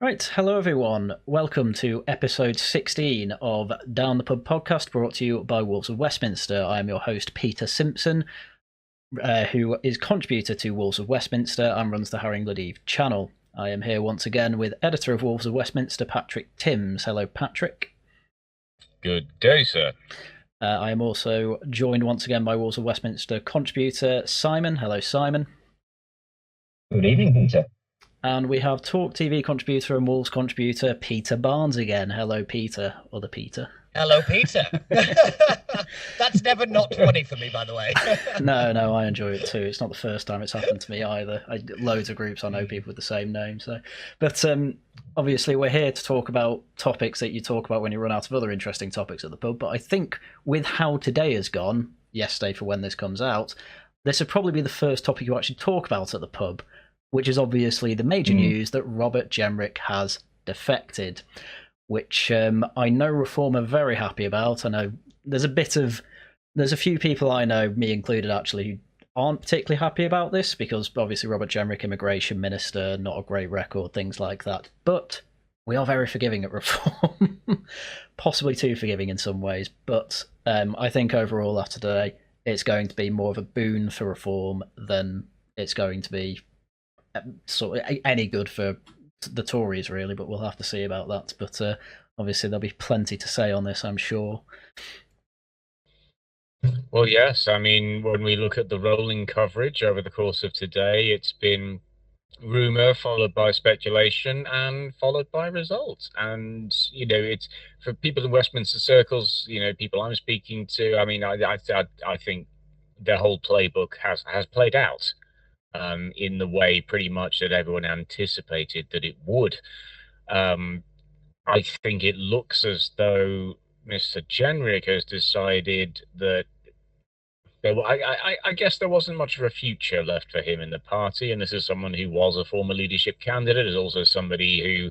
Right, hello everyone. Welcome to episode 16 of Down the Pub podcast, brought to you by Wolves of Westminster. I am your host, Peter Simpson, who is contributor to Wolves of Westminster and runs the Haryan Gláeddyv channel. I am here once again with editor of Wolves of Westminster, Patrick Timms. Hello, Patrick. Good day, sir. I am also joined once again by Wolves of Westminster contributor Simon. Hello, Simon. Good evening, Peter. And we have Talk TV contributor and Wolves contributor Peter Barnes again. Hello, Peter. Other Peter. Hello, Peter. That's never not funny for me, by the way. No, I enjoy it too. It's not the first time it's happened to me either. Loads of groups I know people with the same name. But obviously we're here to talk about topics that you talk about when you run out of other interesting topics at the pub. But I think with how today has gone, yesterday for when this comes out, this would probably be the first topic you actually talk about at the pub, which is obviously the major news that Robert Jenrick has defected, which I know Reform are very happy about. I know there's a few people I know, me included actually, who aren't particularly happy about this, because obviously Robert Jenrick, immigration minister, not a great record, things like that. But we are very forgiving at Reform, possibly too forgiving in some ways. But I think overall after today, it's going to be more of a boon for Reform than it's going to be sort of any good for the Tories, really, but we'll have to see about that. But obviously there'll be plenty to say on this, I'm sure. Well, yes, I mean, when we look at the rolling coverage over the course of today, it's been rumour followed by speculation and followed by results. And, it's for people in Westminster circles, people I'm speaking to, I mean, I think their whole playbook has played out. In the way pretty much that everyone anticipated that it would. I think it looks as though Mr. Jenrick has decided that I guess there wasn't much of a future left for him in the party, and this is someone who was a former leadership candidate, is also somebody who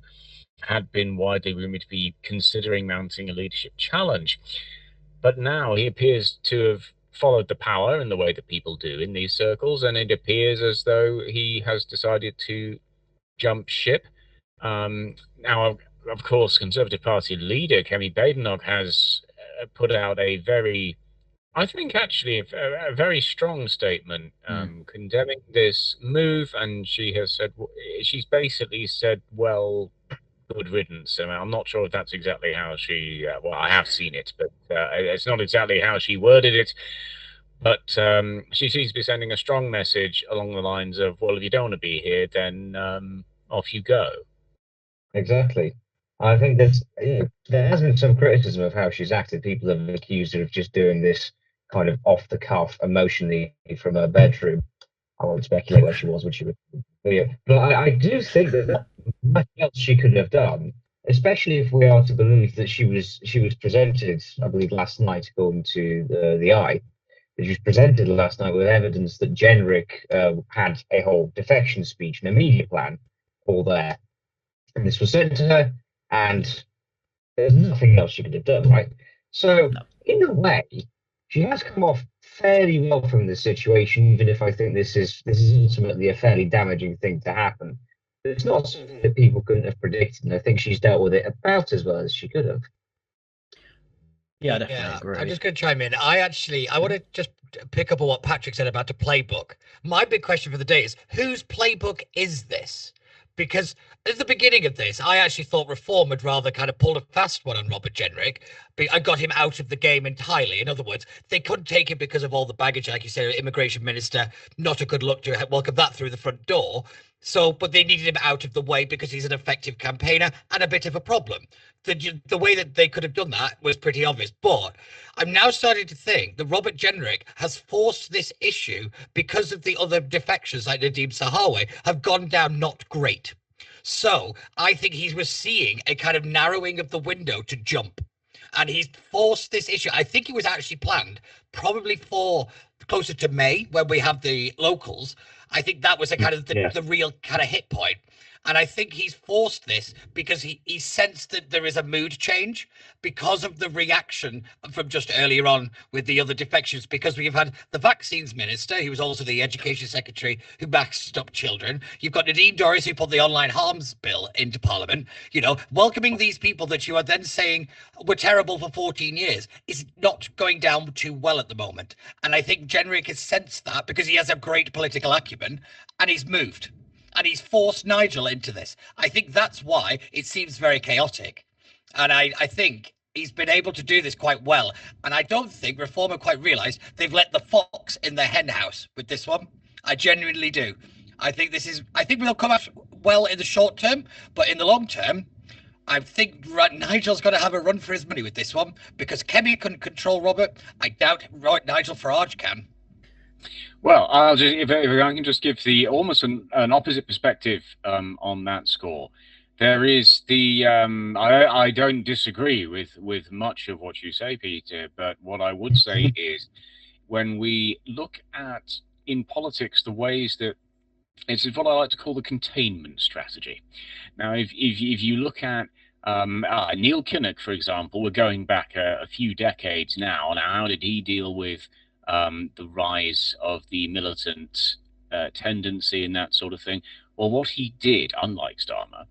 had been widely rumoured to be considering mounting a leadership challenge. But now he appears to have followed the power in the way that people do in these circles, and it appears as though he has decided to jump ship. Now, of course, Conservative Party leader Kemi Badenoch has put out a very, I think actually a very strong statement condemning this move, and she's basically said, well, good riddance. I mean, I'm not sure if that's exactly how she, I have seen it, but it's not exactly how she worded it. But she seems to be sending a strong message along the lines of, well, if you don't want to be here, then off you go. Exactly. I think there has been some criticism of how she's acted. People have accused her of just doing this kind of off the cuff, emotionally from her bedroom. I won't speculate where she was when she was. But I do think that much else she could have done, especially if we are to believe that she was presented, I believe, last night, according to the Eye. She was presented last night with evidence that Jenrick had a whole defection speech and a media plan all there. And this was sent to her, and there's nothing else she could have done, right? So, in a way, she has come off fairly well from this situation, even if I think this is ultimately a fairly damaging thing to happen. But it's not something that people couldn't have predicted, and I think she's dealt with it about as well as she could have. Yeah, I definitely agree. I'm just going to chime in. I want to just pick up on what Patrick said about the playbook. My big question for the day is, whose playbook is this? Because at the beginning of this, I actually thought Reform had rather kind of pulled a fast one on Robert Jenrick. I got him out of the game entirely. In other words, they couldn't take him because of all the baggage, like you said, immigration minister, not a good look to welcome that through the front door. So, but they needed him out of the way because he's an effective campaigner and a bit of a problem. The way that they could have done that was pretty obvious. But I'm now starting to think that Robert Jenrick has forced this issue because of the other defections like Nadeem Sahawi have gone down not great. So I think he was seeing a kind of narrowing of the window to jump. And he's forced this issue. I think it was actually planned probably for closer to May when we have the locals. I think that was a kind of the real kind of hit point. And I think he's forced this because he sensed that there is a mood change because of the reaction from just earlier on with the other defections, because we've had the vaccines minister, who was also the education secretary, who backs up children. You've got Nadine Dorries, who put the online harms bill into Parliament. You know, welcoming these people that you are then saying were terrible for 14 years is not going down too well at the moment. And I think Jenrick has sensed that because he has a great political acumen, and he's moved. And he's forced Nigel into this. I think that's why it seems very chaotic. And I think he's been able to do this quite well. And I don't think Reform have quite realised they've let the fox in the hen house with this one. I genuinely do. I think they'll come out well in the short term, but in the long term, I think Nigel's going to have a run for his money with this one, because Kemi can control Robert. I doubt Nigel Farage can. Well, I'll just, if I can just give the almost an opposite perspective on that score. There is the I don't disagree with much of what you say, Peter, but what I would say is, when we look at in politics the ways that it's what I like to call the containment strategy. Now, if you look at Neil Kinnock, for example, we're going back a few decades now, and how did he deal with the rise of the militant tendency and that sort of thing? Well, what he did, unlike Starmer,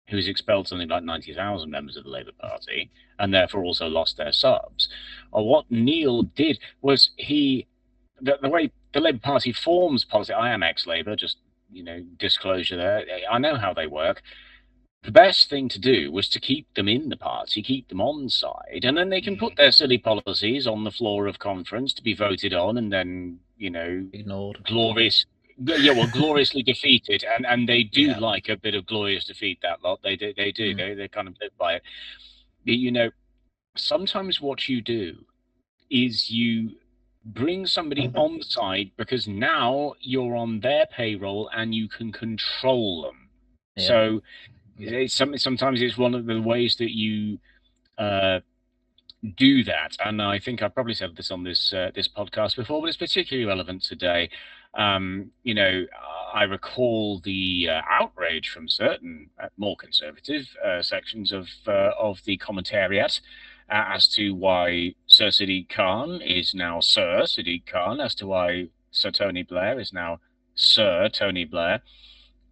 who's expelled something like 90,000 members of the Labour Party and therefore also lost their subs, or what Neil did was the way the Labour Party forms policy. I am ex-Labour, just disclosure there. I know how they work. The best thing to do was to keep them in the party, keep them on side, and then they can put their silly policies on the floor of conference to be voted on, and then ignored, gloriously defeated. And they do like a bit of glorious defeat. That lot, they do. They kind of live by it. Sometimes what you do is you bring somebody on side because now you're on their payroll and you can control them. Yeah. So sometimes it's one of the ways that you do that, and I think I've probably said this on this podcast before, but it's particularly relevant today. I recall the outrage from certain more conservative sections of the commentariat as to why Sir Sadiq Khan is now Sir Sadiq Khan, as to why Sir Tony Blair is now Sir Tony Blair.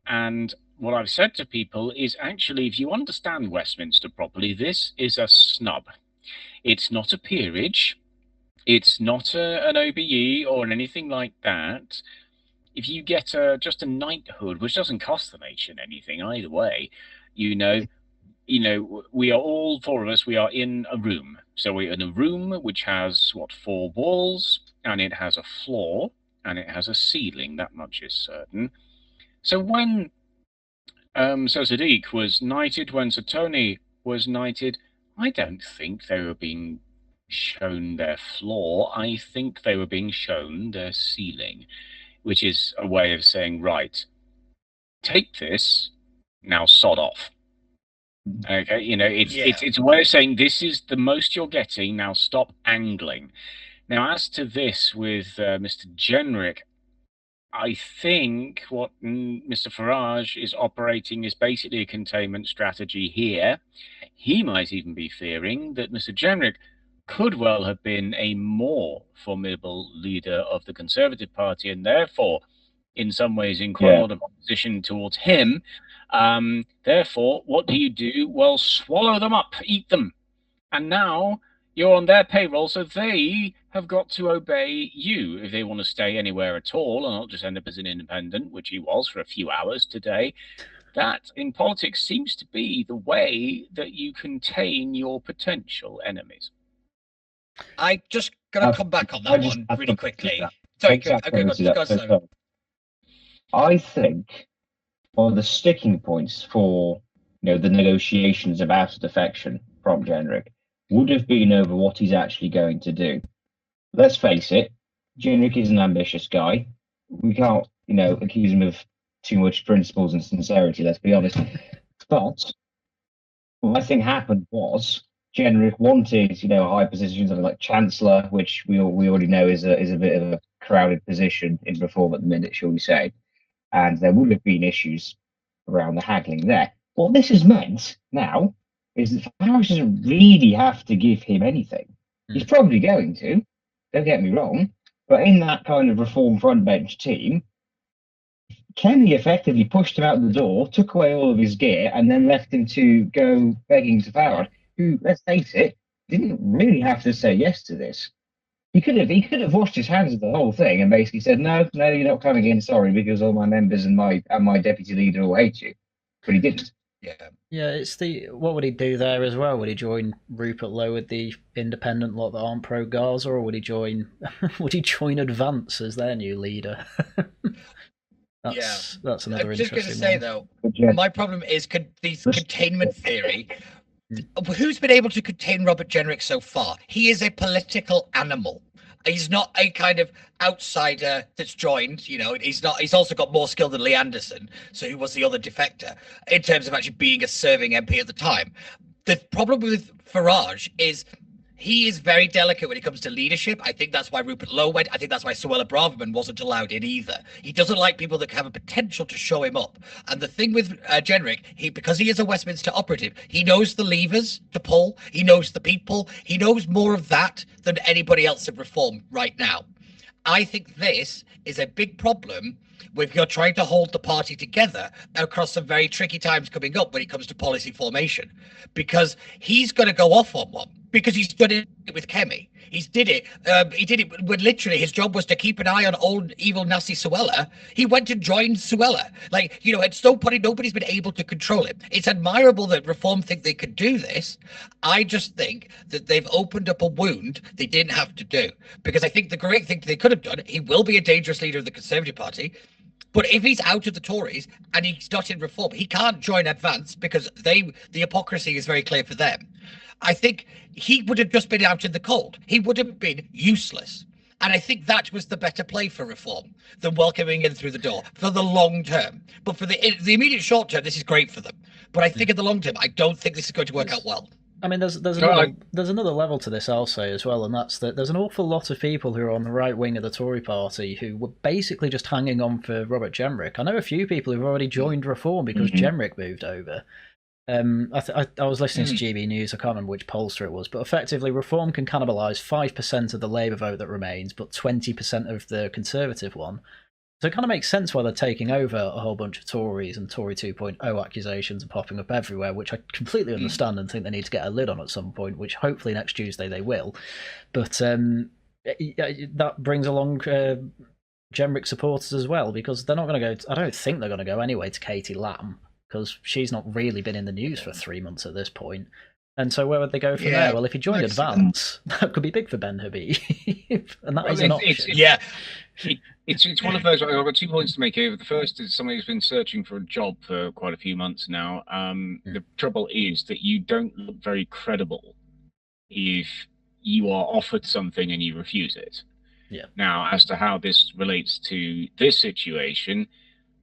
And what I've said to people is, actually, if you understand Westminster properly, this is a snub. It's not a peerage. It's not an OBE or anything like that. If you get just a knighthood, which doesn't cost the nation anything either way, we are all, four of us, we are in a room. So we're in a room which has, 4 walls, and it has a floor, and it has a ceiling. That much is certain. So when Sir Sadiq was knighted, when Sir Tony was knighted, I don't think they were being shown their floor. I think they were being shown their ceiling, which is a way of saying, right, take this, now sod off. Okay, it's a way of saying this is the most you're getting, now stop angling. Now, as to this with Mr. Jenrick, I think what Mr. Farage is operating is basically a containment strategy here. He might even be fearing that Mr. Jenrick could well have been a more formidable leader of the Conservative Party, and therefore, in some ways, in quite a lot of opposition towards him. Therefore, what do? Well, swallow them up, eat them. And now you're on their payroll, so they have got to obey you if they want to stay anywhere at all and not just end up as an independent, which he was for a few hours today. That, in politics, seems to be the way that you contain your potential enemies. I just going to come back on that one really quickly. Sorry, I think one of the sticking points for the negotiations about a defection from Jenrick would have been over what he's actually going to do. Let's face it, Jenrick is an ambitious guy. We can't, accuse him of too much principles and sincerity, let's be honest. But what I think happened was Jenrick wanted, a high position, something like Chancellor, which we already know is a bit of a crowded position in Reform at the minute, shall we say. And there would have been issues around the haggling there. What this has meant now is that Farage doesn't really have to give him anything. He's probably going to, don't get me wrong, but in that kind of reform front bench team, Kenny effectively pushed him out the door, took away all of his gear, and then left him to go begging to Farage, who, let's face it, didn't really have to say yes to this. He could have washed his hands of the whole thing and basically said, no, you're not coming in, sorry, because all my members and my deputy leader all hate you. But he didn't. Yeah, it's what would he do there as well? Would he join Rupert Lowe with the independent lot that aren't pro Gaza, or would he join Advance as their new leader? That's another interesting one. I'm just going to say though, my problem is these containment theory. Who's been able to contain Robert Jenrick so far? He is a political animal. He's not a kind of outsider that's joined, you know, he's also got more skill than Lee Anderson, so who was the other defector, in terms of actually being a serving MP at the time. The problem with Farage is he is very delicate when it comes to leadership. I think that's why Rupert Lowe went. I think that's why Suella Braverman wasn't allowed in either. He doesn't like people that have a potential to show him up. And the thing with Jenrick, because he is a Westminster operative, he knows the levers to pull. He knows the people. He knows more of that than anybody else at Reform right now. I think this is a big problem if you're trying to hold the party together across some very tricky times coming up when it comes to policy formation, because he's going to go off on one, because he's done it with Kemi. He did it when literally his job was to keep an eye on old evil nasty Suella. He went and joined Suella. Like, you know, at no point nobody's been able to control him. It's admirable that Reform think they could do this. I just think that they've opened up a wound they didn't have to do, because I think the great thing they could have done, he will be a dangerous leader of the Conservative Party. But if he's out of the Tories and he's not in Reform, he can't join Advance because the hypocrisy is very clear for them. I think he would have just been out in the cold. He would have been useless. And I think that was the better play for Reform than welcoming in through the door for the long term. But for the immediate short term, this is great for them. But I think in the long term, I don't think this is going to work out well. I mean, there's another level to this, I'll say, as well, and that's that there's an awful lot of people who are on the right wing of the Tory party who were basically just hanging on for Robert Jenrick. I know a few people who've already joined Reform because Jenrick moved over. I was listening to GB News, I can't remember which pollster it was, but effectively Reform can cannibalise 5% of the Labour vote that remains, but 20% of the Conservative one. So it kind of makes sense why they're taking over a whole bunch of Tories, and Tory 2.0 accusations are popping up everywhere, which I completely understand and think they need to get a lid on at some point, which hopefully next Tuesday they will. But that brings along Jenrick supporters as well, because they're not going to go, I don't think they're going to go anyway to Katie Lamb, because she's not really been in the news for 3 months at this point. And so where would they go from there? Well, if he joined Advance, that could be big for Ben Habib. And that is an option. It's one of those. I've got 2 points to make here. The first is somebody who's been searching for a job for quite a few months now. The trouble is that you don't look very credible if you are offered something and you refuse it. Yeah. Now, as to how this relates to this situation,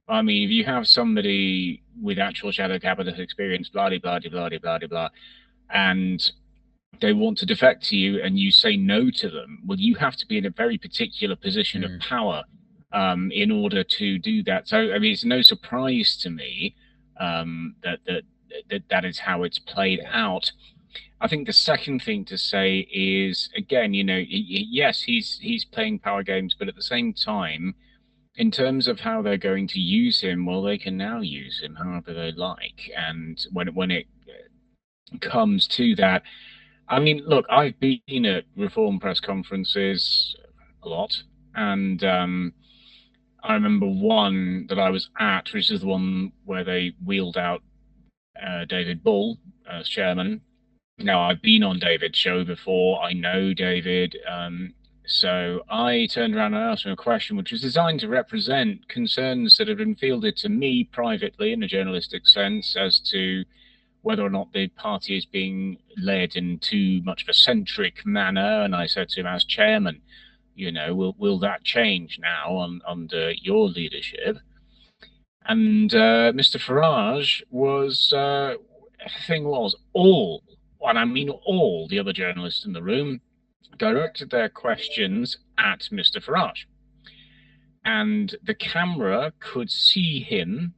I mean, if you have somebody with actual shadow cabinet experience, blah, blah, blah, blah, blah, blah, and they want to defect to you and you say no to them, well, you have to be in a very particular position of power in order to do that. So, I mean, it's no surprise to me that is how it's played out. I think the second thing to say is, again, you know, yes, he's playing power games, but at the same time, in terms of how they're going to use him, well, they can now use him however they like. And when it comes to that, I mean, look, I've been at Reform press conferences a lot, and I remember one that I was at, which is the one where they wheeled out David Bull as chairman. Now, I've been on David's show before. I know David. So I turned around and asked him a question which was designed to represent concerns that have been fielded to me privately in a journalistic sense as to whether or not the party is being led in too much of a centric manner. And I said to him, as chairman, you know, will that change now under your leadership? And Mr. Farage was, all, and I mean all the other journalists in the room, directed their questions at Mr. Farage. And the camera could see him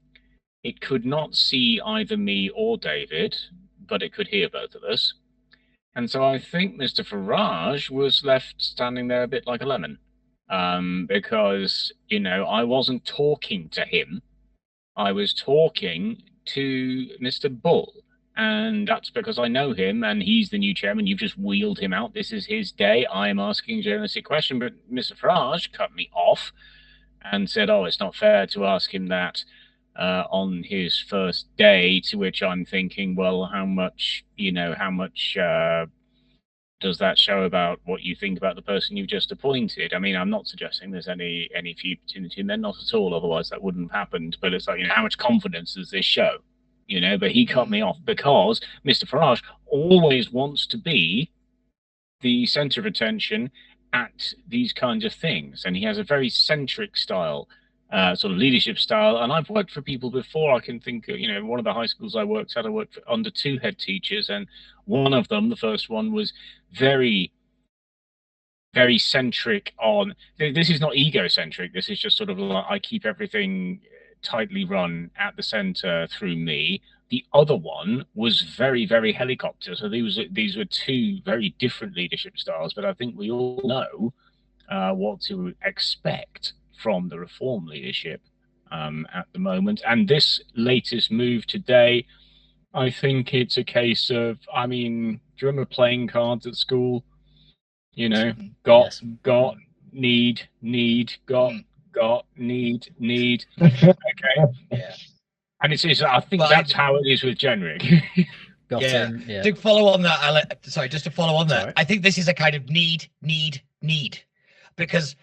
it could not see either me or David, but it could hear both of us. And so I think Mr. Farage was left standing there a bit like a lemon, because, you know, I wasn't talking to him. I was talking to Mr. Bull. And that's because I know him and he's the new chairman. You've just wheeled him out. This is his day. I am asking a journalistic question. But Mr. Farage cut me off and said, oh, it's not fair to ask him that on his first day, to which I'm thinking, well, how much does that show about what you think about the person you've just appointed? I mean, I'm not suggesting there's any feud between the two men, not at all. Otherwise, that wouldn't have happened. But it's like, you know, how much confidence does this show? You know, but he cut me off because Mr. Farage always wants to be the center of attention at these kinds of things. And he has a very centric style, sort of leadership style. And I've worked for people before. I can think, you know, one of the high schools I worked at, I worked under 2 head teachers. And one of them, the first one, was very, very centric on, this is not egocentric. This is just sort of like, I keep everything tightly run at the center through me. The other one was very, very helicopter. So these were 2 very different leadership styles, but I think we all know what to expect from the Reform leadership at the moment. And this latest move today, I think it's a case of, I mean, do you remember playing cards at school? You know, got, need, got, need. Okay. Yeah. And it's I think that's how it is with Jenrick. To follow on that, just to follow on that, Sorry. I think this is a kind of need, because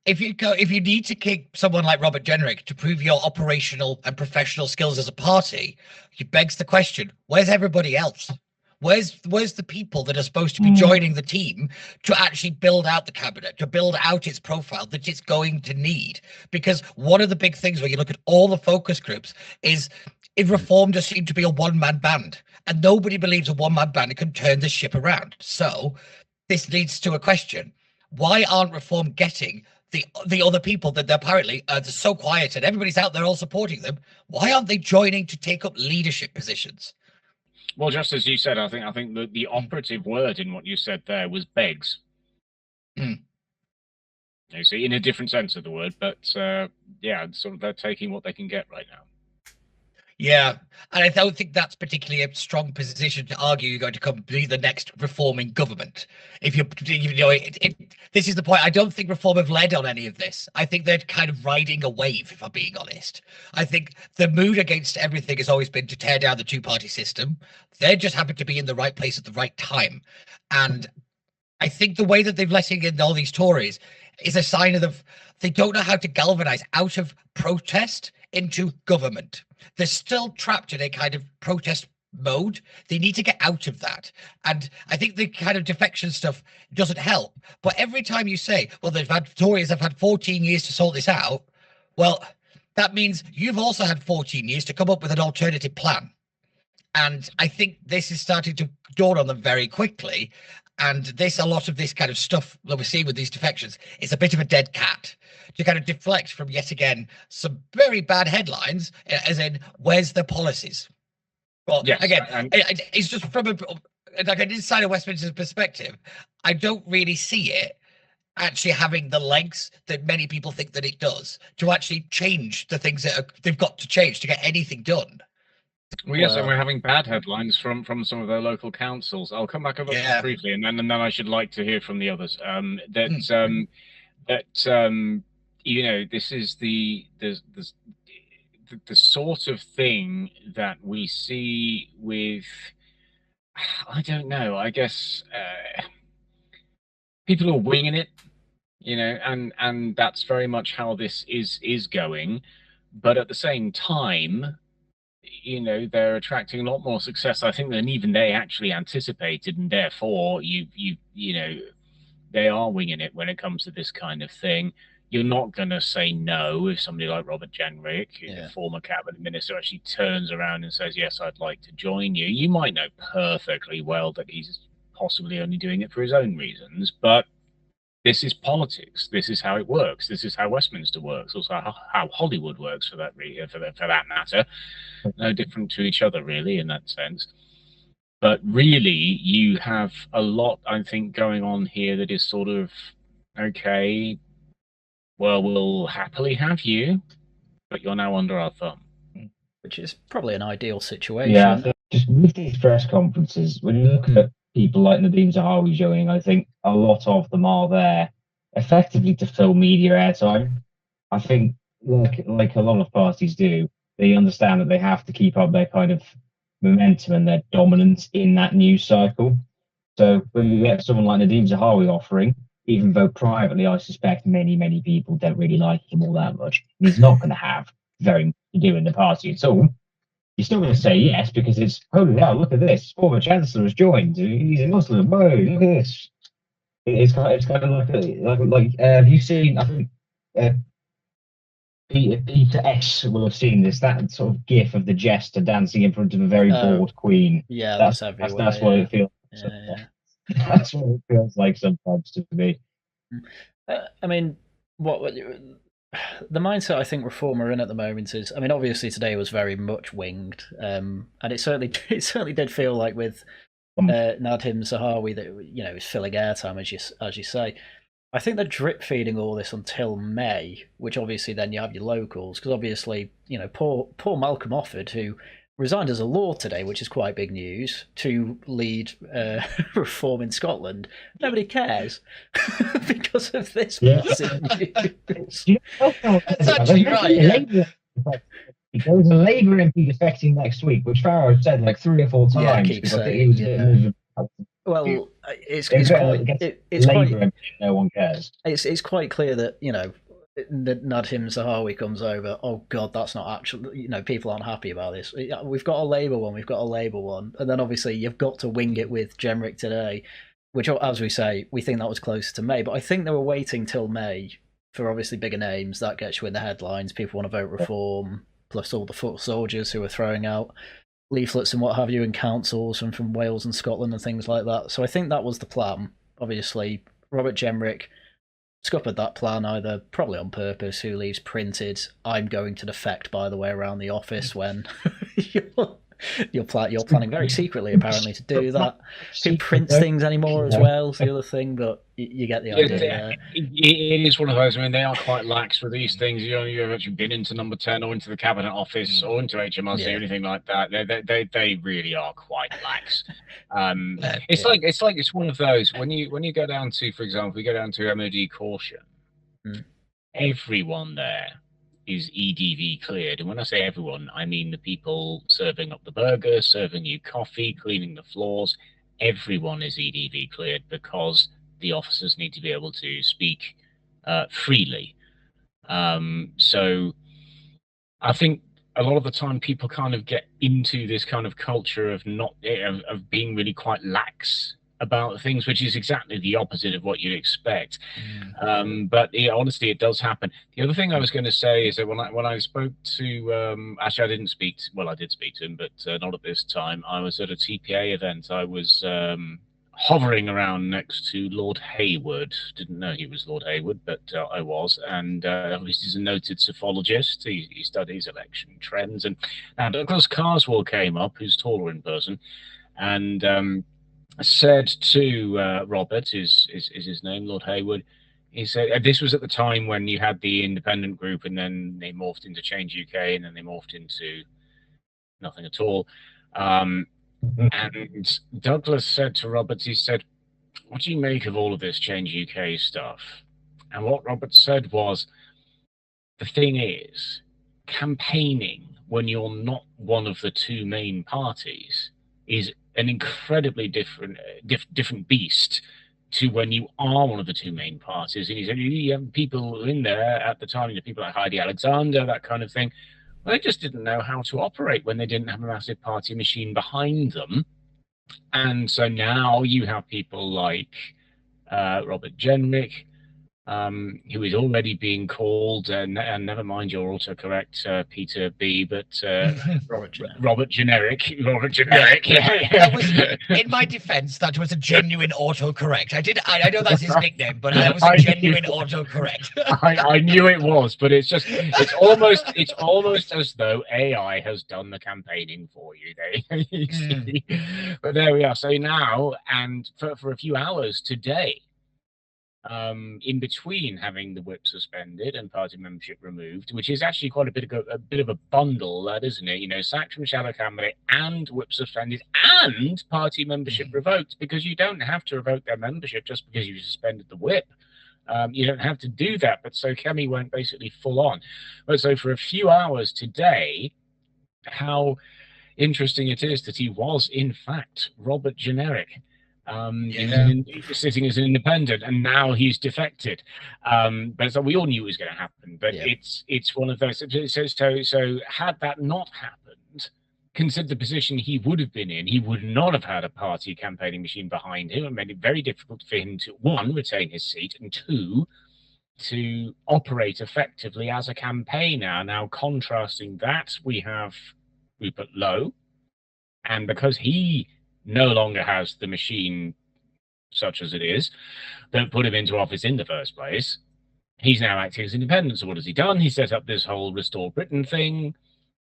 if you need to kick someone like Robert Jenrick to prove your operational and professional skills as a party, it begs the question: where's everybody else? Where's the people that are supposed to be joining the team to actually build out the cabinet, to build out its profile that it's going to need? Because one of the big things when you look at all the focus groups is Reform just seemed to be a one-man band, and nobody believes a one-man band can turn the ship around. So this leads to a question: why aren't Reform getting the other people that they're apparently they're so quiet and everybody's out there all supporting them? Why aren't they joining to take up leadership positions? Well, just as you said, I think that the operative word in what you said there was begs. You see, in a different sense of the word, but yeah, sort of they're taking what they can get right now. Yeah, and I don't think that's particularly a strong position to argue you're going to be the next reforming government. If this is the point. I don't think Reform have led on any of this. I think they're kind of riding a wave, if I'm being honest. I think the mood against everything has always been to tear down the 2-party system. They just happen to be in the right place at the right time. And I think the way that they've letting in all these Tories is a sign of they don't know how to galvanize out of protest into government. They're still trapped in a kind of protest mode. They need to get out of that. And I think the kind of defection stuff doesn't help. But every time you say, well, Tories have had 14 years to sort this out, well, that means you've also had 14 years to come up with an alternative plan. And I think this is starting to dawn on them very quickly. And a lot of this kind of stuff that we're seeing with these defections is a bit of a dead cat to kind of deflect from, yet again, some very bad headlines, as in, where's the policies? Well, yes, again, it's just from like an inside of Westminster's perspective, I don't really see it actually having the legs that many people think that it does to actually change the things that they've got to change to get anything done. Well, yes, and we're having bad headlines from some of their local councils. I'll come back over that briefly, and then I should like to hear from the others. You know, this is the sort of thing that we see with, I don't know, I guess people are winging it, you know, and that's very much how this is going. But at the same time, you know, they're attracting a lot more success, I think, than even they actually anticipated, and therefore you know, they are winging it when it comes to this kind of thing. You're not going to say no if somebody like Robert Jenrick, the former cabinet minister, actually turns around and says, yes, I'd like to join you. You might know perfectly well that he's possibly only doing it for his own reasons, but this is politics. This is how it works. This is how Westminster works. Also, how Hollywood works, for that matter. No different to each other, really, in that sense. But really, you have a lot, I think, going on here that is sort of, okay, well, we'll happily have you, but you're now under our thumb. Which is probably an ideal situation. Yeah, I think just with these press conferences, when you look at people like Nadeem Zahawi joining, I think a lot of them are there effectively to fill media airtime. I think, like a lot of parties do, they understand that they have to keep up their kind of momentum and their dominance in that news cycle. So when you get someone like Nadeem Zahawi offering, even though privately I suspect many people don't really like him all that much, he's not going to have very much to do in the party at all. You're still going to say yes because it's, holy hell, look at this, former chancellor has joined. He's a Muslim. Whoa, look at this. It's kind of like have you seen? I think Peter S will have seen this. That sort of gif of the jester dancing in front of a very bored queen. Yeah, that's everywhere. That's what it feels. Yeah. That's what it feels like sometimes to me. I mean, what the mindset I think Reform are in at the moment is, I mean, obviously today was very much winged, and it certainly did feel like with Nadeem Zahawi that, you know, is filling airtime, as you say. I think they're drip feeding all this until May, which obviously then you have your locals, because obviously, you know, poor Malcolm Offord, who resigned as a Lord today, which is quite big news, to lead Reform in Scotland. Nobody cares because of this piece of news. That's actually right. Yeah. There was a Labour MP defecting next week, which Farrow said like 3 or 4 times. Yeah, keep saying, well, it's quite. No one cares. It's quite clear that, you know, Nadeem Zahawi comes over. Oh God, that's not actually. You know, people aren't happy about this. We've got a Labour one, and then obviously you've got to wing it with Jenrick today, which, as we say, we think that was closer to May. But I think they were waiting till May for obviously bigger names. That gets you in the headlines. People want to vote Reform, plus all the foot soldiers who are throwing out leaflets and what have you in councils and from Wales and Scotland and things like that. So I think that was the plan. Obviously, Robert Jenrick scuppered that plan, either probably on purpose, who leaves printed, I'm going to defect, by the way, around the office, when you're planning very secretly, apparently, to do that. Who prints things anymore as well is the other thing, but you get the idea. It is one of those. I mean, they are quite lax with these things. You know, you've actually been into Number 10 or into the Cabinet Office or into HMRC or anything like that. They really are quite lax. It's one of those. When you go down to, for example, we go down to MOD caution, everyone there is EDV cleared. And when I say everyone, I mean the people serving up the burger, serving you coffee, cleaning the floors. Everyone is EDV cleared because the officers need to be able to speak freely. So I think a lot of the time people kind of get into this kind of culture of of being really quite lax about things, which is exactly the opposite of what you'd expect. But honestly, it does happen. The other thing I was going to say is that when I spoke to, actually I did speak to him, but not at this time. I was at a TPA event. I was hovering around next to Lord Hayward. Didn't know he was Lord Hayward, but I was. And he's a noted psephologist. He studies election trends. And now Douglas Carswell came up, who's taller in person, and said to Robert, is his name, Lord Hayward, he said, this was at the time when you had the independent group, and then they morphed into Change UK, and then they morphed into nothing at all. And Douglas said to Robert, he said, what do you make of all of this Change UK stuff? And what Robert said was, the thing is, campaigning when you're not one of the two main parties is an incredibly different beast to when you are one of the two main parties. And he said, you have people in there at the time, people like Heidi Alexander, that kind of thing. Well, they just didn't know how to operate when they didn't have a massive party machine behind them. And so now you have people like Robert Jenrick, who is already being called, and never mind your autocorrect, Peter B, but Robert Jenrick. That was, in my defense, that was a genuine autocorrect. I know that's his nickname, but that was a genuine autocorrect. I knew it was, but it's almost as though AI has done the campaigning for you. But there we are. So now, and for a few hours today, in between having the whip suspended and party membership removed, which is actually quite a bit of a bundle, that isn't it? You know, sacked from shadow cabinet and whip suspended and party membership revoked, because you don't have to revoke their membership just because you suspended the whip. You don't have to do that. But so Kemi went basically full on. But so for a few hours today, how interesting it is that he was in fact Robert Jenrick. Sitting as an independent, and now he's defected. But so we all knew it was going to happen. But it's one of those. So had that not happened, consider the position he would have been in. He would not have had a party campaigning machine behind him, and made it very difficult for him to, one, retain his seat, and two, to operate effectively as a campaigner. Now, contrasting that, we have Rupert Lowe, and because he no longer has the machine, such as it is, that put him into office in the first place, he's now acting as independent. So what has he done? He set up this whole Restore Britain thing,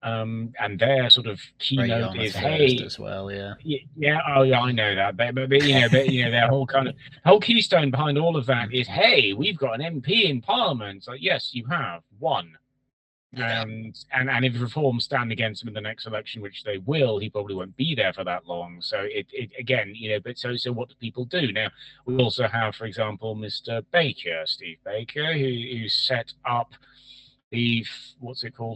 and their sort of keynote is, hey, as well, I know that, but their whole keystone behind all of that is, hey, we've got an MP in Parliament. So yes, you have one. And if reforms stand against him in the next election, which they will, he probably won't be there for that long. So it again, but so what do people do now? We also have, for example, Mr. Baker, Steve Baker, who set up the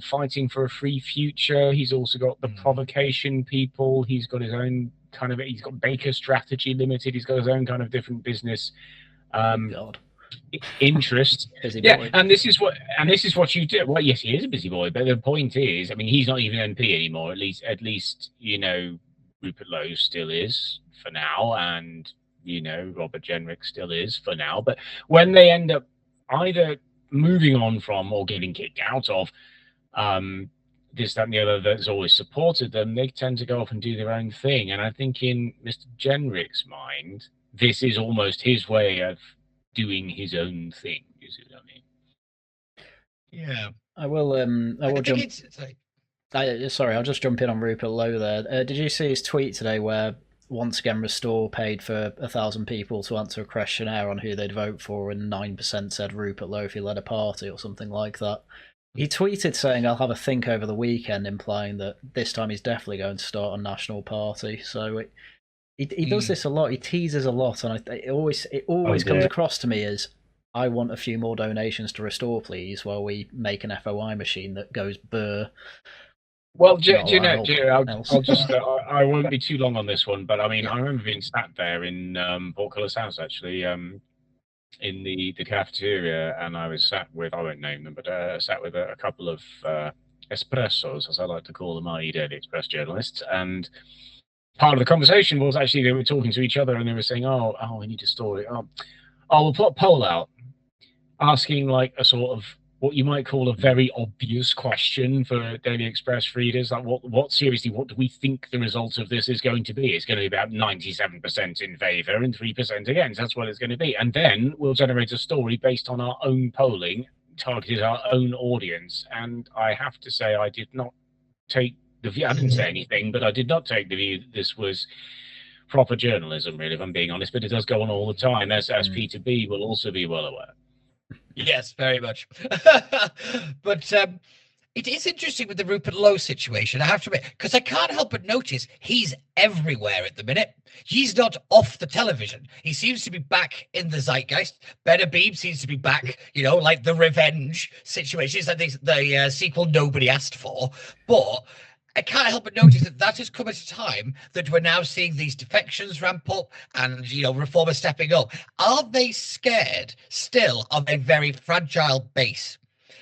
Fighting for a Free Future. He's also got the Provocation people. He's got his own he's got Baker Strategy Limited. He's got his own kind of different business. Interest. And this is what you do. Well, yes, he is a busy boy, but the point is, I mean, he's not even MP anymore. At least Rupert Lowe still is for now, and Robert Jenrick still is for now. But when they end up either moving on from or getting kicked out of this, that, and the other that's always supported them, they tend to go off and do their own thing. And I think in Mr. Jenrick's mind, this is almost his way of doing his own thing. You see what I mean? Yeah. I will jump. Sorry, I'll just jump in on Rupert Lowe there. Did you see his tweet today where once again Restore paid for 1,000 people to answer a questionnaire on who they'd vote for, and 9% said Rupert Lowe if he led a party or something like that? He tweeted saying, "I'll have a think over the weekend," implying that this time he's definitely going to start a national party. So he does this a lot. He teases a lot, and it always comes across to me as, I want a few more donations to Restore, please, while we make an FOI machine that goes burr. Well, do you know, I'll just, I won't be too long on this one, but I mean, I remember being sat there in Portcullis House, actually, in the cafeteria, and I was sat with, I won't name them, but sat with a couple of espressos, as I like to call them, i.e. Daily Express journalists, and part of the conversation was actually they were talking to each other, and they were saying, oh, we need a story. We'll put a poll out asking like a sort of what you might call a very obvious question for Daily Express readers. Like, what seriously, what do we think the result of this is going to be? It's going to be about 97% in favour and 3% against. That's what it's going to be. And then we'll generate a story based on our own polling, targeted our own audience. And I have to say, I did not take the view, I didn't say anything, but I did not take the view that this was proper journalism, really, if I'm being honest. But it does go on all the time, as Peter B will also be well aware. Yes, very much. But it is interesting with the Rupert Lowe situation, I have to admit, because I can't help but notice he's everywhere at the minute. He's not off the television. He seems to be back in the zeitgeist. Ben Habib seems to be back, like the revenge situation. It's like the sequel nobody asked for. But I can't help but notice that has come at a time that we're now seeing these defections ramp up and, reformers stepping up. Are they scared still of a very fragile base?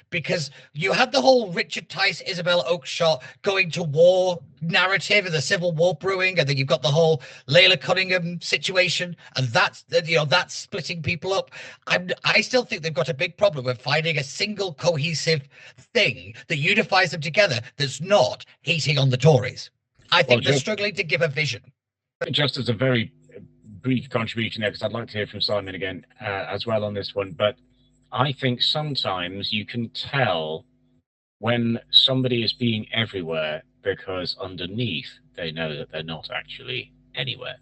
because you had the whole Richard Tice, Isabel Oakeshott going to war narrative and the Civil War brewing, and then you've got the whole Layla Cunningham situation, and that's splitting people up. I still think they've got a big problem with finding a single cohesive thing that unifies them together that's not hating on the Tories. I think they're struggling to give a vision. Just as a very brief contribution there, because I'd like to hear from Simon again as well on this one, but I think sometimes you can tell when somebody is being everywhere because underneath they know that they're not actually anywhere.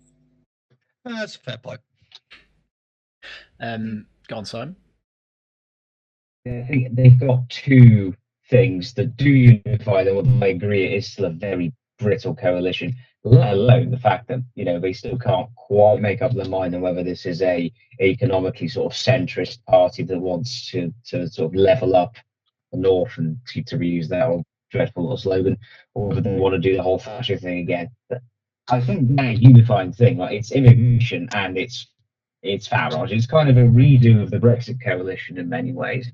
That's a fair point. Go on, Simon. I think they've got two things that do unify them, although I agree it is still a very brittle coalition, let alone the fact that, they still can't quite make up their mind on whether this is a economically sort of centrist party that wants to sort of level up the North, and to reuse that old dreadful little slogan, or whether they want to do the whole Thatcher thing again. But I think that unifying thing, like, it's immigration and it's Farage. It's kind of a redo of the Brexit coalition in many ways,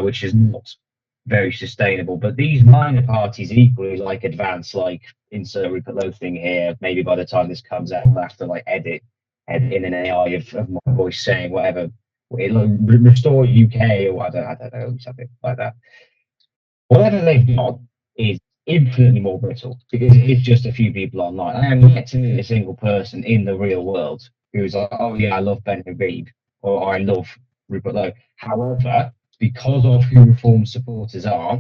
which is not very sustainable. But these minor parties equally like advance, like insert Rupert Lowe thing here. Maybe by the time this comes out, we'll have to like edit in an AI of my voice saying whatever. It'll restore UK, or I don't know, something like that. Whatever they've got is infinitely more brittle because it's just a few people online. I am yet to meet a single person in the real world who's like, oh yeah, I love Ben Habib, or I love Rupert Lowe. However, because of who Reform supporters are,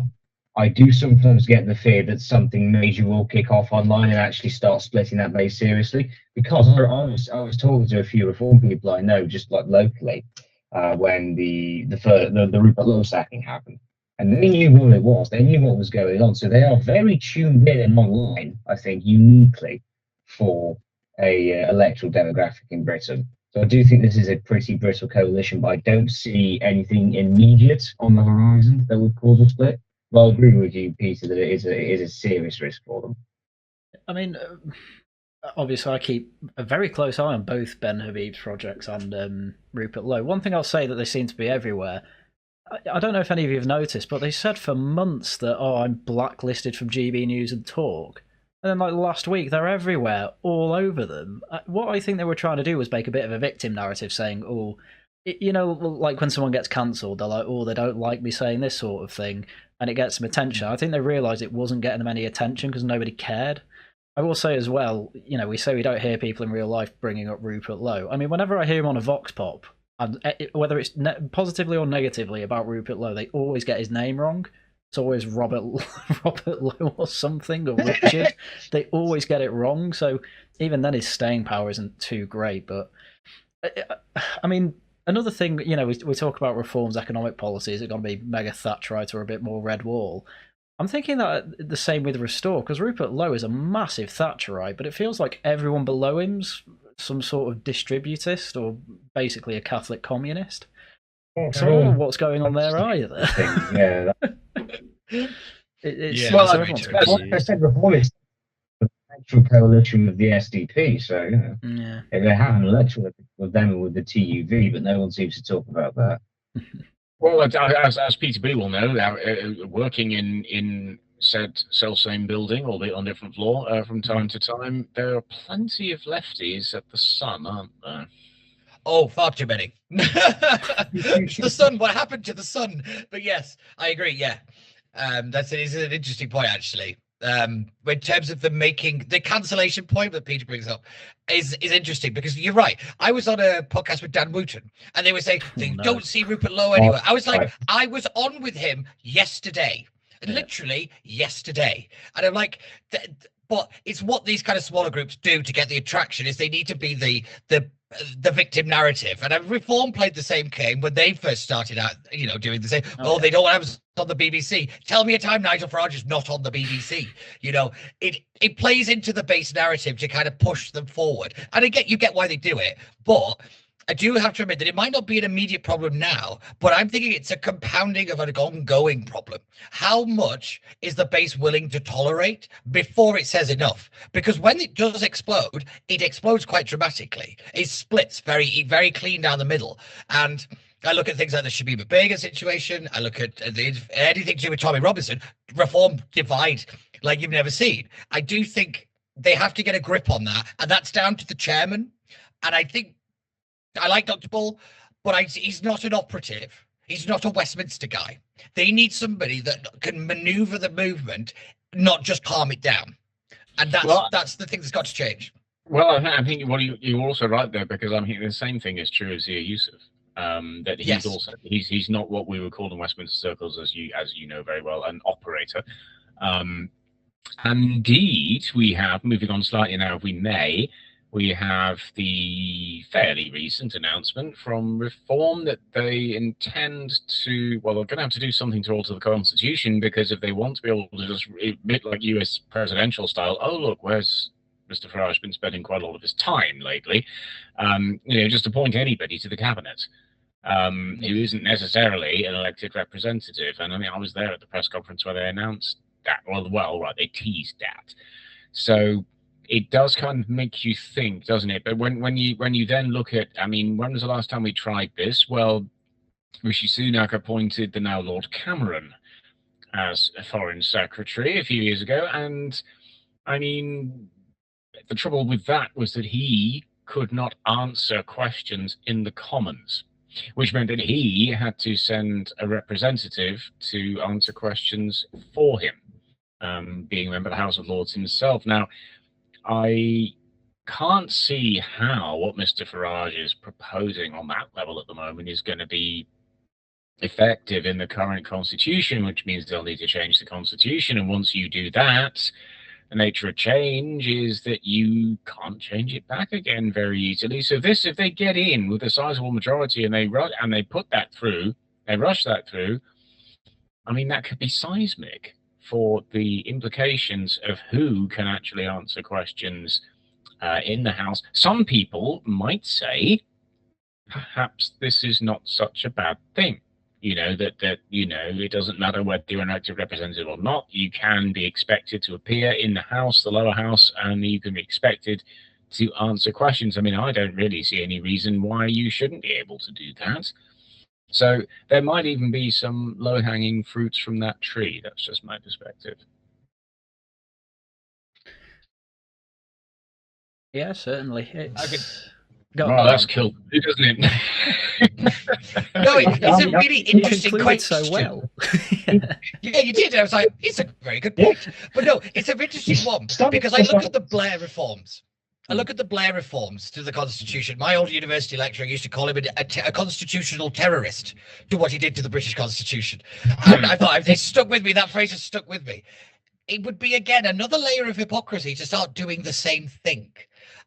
I do sometimes get the fear that something major will kick off online and actually start splitting that base seriously. Because I was talking to a few Reform people I know, just like locally, when the Rupert Lowe sacking happened, and they knew what it was. They knew what was going on, so they are very tuned in and online. I think uniquely for a electoral demographic in Britain. So I do think this is a pretty brittle coalition, but I don't see anything immediate on the horizon that would cause a split. But I agree with you, Peter, that it is a serious risk for them. I mean, obviously, I keep a very close eye on both Ben Habib's projects and Rupert Lowe. One thing I'll say that they seem to be everywhere. I don't know if any of you have noticed, but they said for months that, I'm blacklisted from GB News and Talk. And then, like, last week, they're everywhere, all over them. What I think they were trying to do was make a bit of a victim narrative, saying, like when someone gets cancelled, they're like, they don't like me saying this sort of thing, and it gets some attention. I think they realised it wasn't getting them any attention because nobody cared. I will say as well, we say we don't hear people in real life bringing up Rupert Lowe. I mean, whenever I hear him on a Vox Pop, and whether it's positively or negatively about Rupert Lowe, they always get his name wrong. It's always Robert Lowe or something, or Richard. They always get it wrong. So even then, his staying power isn't too great. But I mean, another thing, we talk about Reform's economic policy. Is it going to be mega Thatcherite or a bit more red wall? I'm thinking that the same with Restore, because Rupert Lowe is a massive Thatcherite, but it feels like everyone below him's some sort of distributist or basically a Catholic communist. So I don't know what's going on there either. Yeah. I said Reform is the actual coalition with the SDP, so if they have an election with them and with the TUV, but no one seems to talk about that. Well, as Peter B will know, working in said self-same building, albeit on different floor, from time to time, there are plenty of lefties at the Sun, aren't there? Oh, far too many. The Sun, what happened to the Sun? But yes, I agree, yeah. That's an interesting point, actually. In terms of the cancellation point that Peter brings up is interesting, because you're right. I was on a podcast with Dan Wooten, and they were saying they don't see Rupert Lowe anywhere. I was like, I was on with him yesterday, literally yesterday, and I'm like, but it's what these kind of smaller groups do to get the attraction. Is they need to be the victim narrative, and Reform played the same game when they first started out, doing the same. They don't want to on the BBC. Tell me a time Nigel Farage is not on the BBC. It plays into the base narrative to kind of push them forward, and you get why they do it, but I do have to admit that it might not be an immediate problem now, but I'm thinking it's a compounding of an ongoing problem. How much is the base willing to tolerate before it says enough? Because when it does explode, it explodes quite dramatically. It splits very, very clean down the middle. And I look at things like the Shabima Begum situation. I look at anything to do with Tommy Robinson. Reform divide like you've never seen. I do think they have to get a grip on that, and that's down to the chairman. And I think I like Dr. Bull, but he's not an operative. He's not a Westminster guy. They need somebody that can maneuver the movement, not just calm it down. And that's the thing that's got to change. Well, I think you're also right there, because I think the same thing is true of Zia Yusuf. That he's also he's not what we would call in Westminster circles, as you know very well, an operator. Indeed, we have, moving on slightly now, if we may, we have the fairly recent announcement from Reform that they intend to, well, they're going to have to do something to alter the Constitution, because if they want to be able to just, a bit like US presidential style, oh, look, where's Mr. Farage been spending quite a lot of his time lately, just appoint anybody to the cabinet who isn't necessarily an elected representative. And I mean, I was there at the press conference where they announced that. They teased that. So it does kind of make you think, doesn't it? But when you then look at, I mean, when was the last time we tried this? Well, Rishi Sunak appointed the now Lord Cameron as a foreign secretary a few years ago, and I mean, the trouble with that was that he could not answer questions in the Commons, which meant that he had to send a representative to answer questions for him, being a member of the House of Lords himself. Now, I can't see how what Mr. Farage is proposing on that level at the moment is going to be effective in the current constitution, which means they'll need to change the constitution. And once you do that, the nature of change is that you can't change it back again very easily. So if they get in with a sizable majority and they put that through, they rush that through, I mean, that could be seismic for the implications of who can actually answer questions in the House. Some people might say, perhaps this is not such a bad thing. That it doesn't matter whether you're an elected representative or not. You can be expected to appear in the House, the lower house, and you can be expected to answer questions. I mean, I don't really see any reason why you shouldn't be able to do that. So there might even be some low-hanging fruits from that tree. That's just my perspective. Yeah, certainly. That's killed me, doesn't it? No, it's a really interesting question. So well. Yeah, you did. I was like, it's a very good point. But no, it's an interesting one, because I look at the Blair reforms. I look at the Blair reforms to the Constitution. My old university lecturer used to call him a constitutional terrorist to what he did to the British Constitution. And I thought, it stuck with me. That phrase has stuck with me. It would be, again, another layer of hypocrisy to start doing the same thing.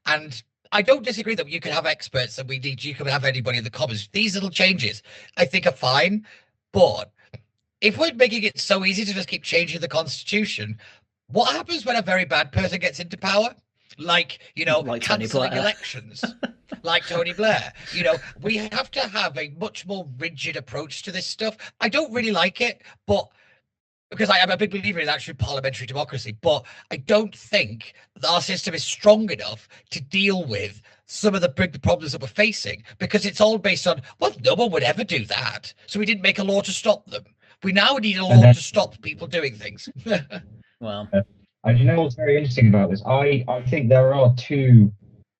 And I don't disagree that you can have experts and you can have anybody in the Commons. These little changes, I think, are fine. But if we're making it so easy to just keep changing the Constitution, what happens when a very bad person gets into power? Like cancelling elections, like Tony Blair. We have to have a much more rigid approach to this stuff. I don't really like it, but because I am a big believer in actually parliamentary democracy, but I don't think that our system is strong enough to deal with some of the big problems that we're facing, because it's all based on, well, no one would ever do that, so we didn't make a law to stop them. We now need a law to stop people doing things. Well. And you know what's very interesting about this? I think there are two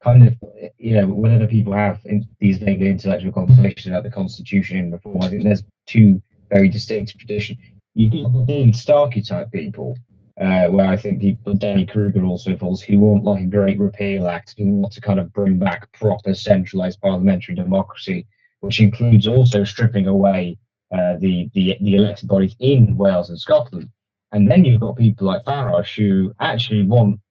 kind of, whenever people have these vaguely intellectual conversations about the Constitution and reform, I think there's two very distinct traditions. You get the Dean Starkey type people, where I think people, Danny Kruger also falls, who want like a great repeal act, who want to kind of bring back proper centralised parliamentary democracy, which includes also stripping away the elected bodies in Wales and Scotland. And then you've got people like Farage who actually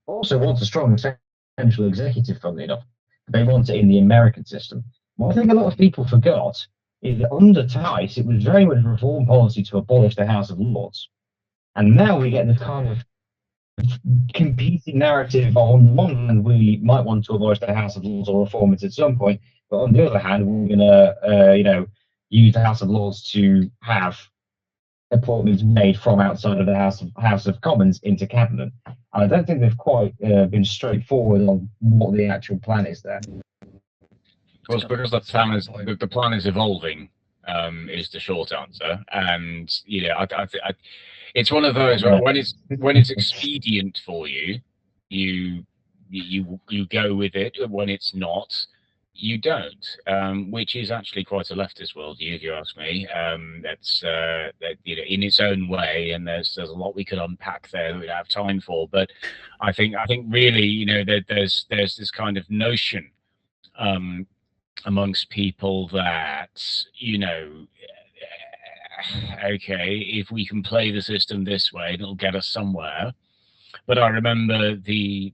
also want a strong central executive, funnily enough. They want it in the American system. What I think a lot of people forgot is that under Tice, it was very much reform policy to abolish the House of Lords. And now we get this kind of competing narrative. On one hand, we might want to abolish the House of Lords or reform it at some point, but on the other hand, we're going to, use the House of Lords to have appointments made from outside of the House of Commons into cabinet. I don't think they've quite been straightforward on what the actual plan is there. Well, it's because the plan is evolving. is the short answer. And it's one of those where when it's expedient for you, you go with it. When it's not, you don't, which is actually quite a leftist worldview, if you ask me. That's in its own way, and there's a lot we could unpack there that we don't have time for. But I think really, there's this kind of notion amongst people that okay, if we can play the system this way, it'll get us somewhere. But I remember the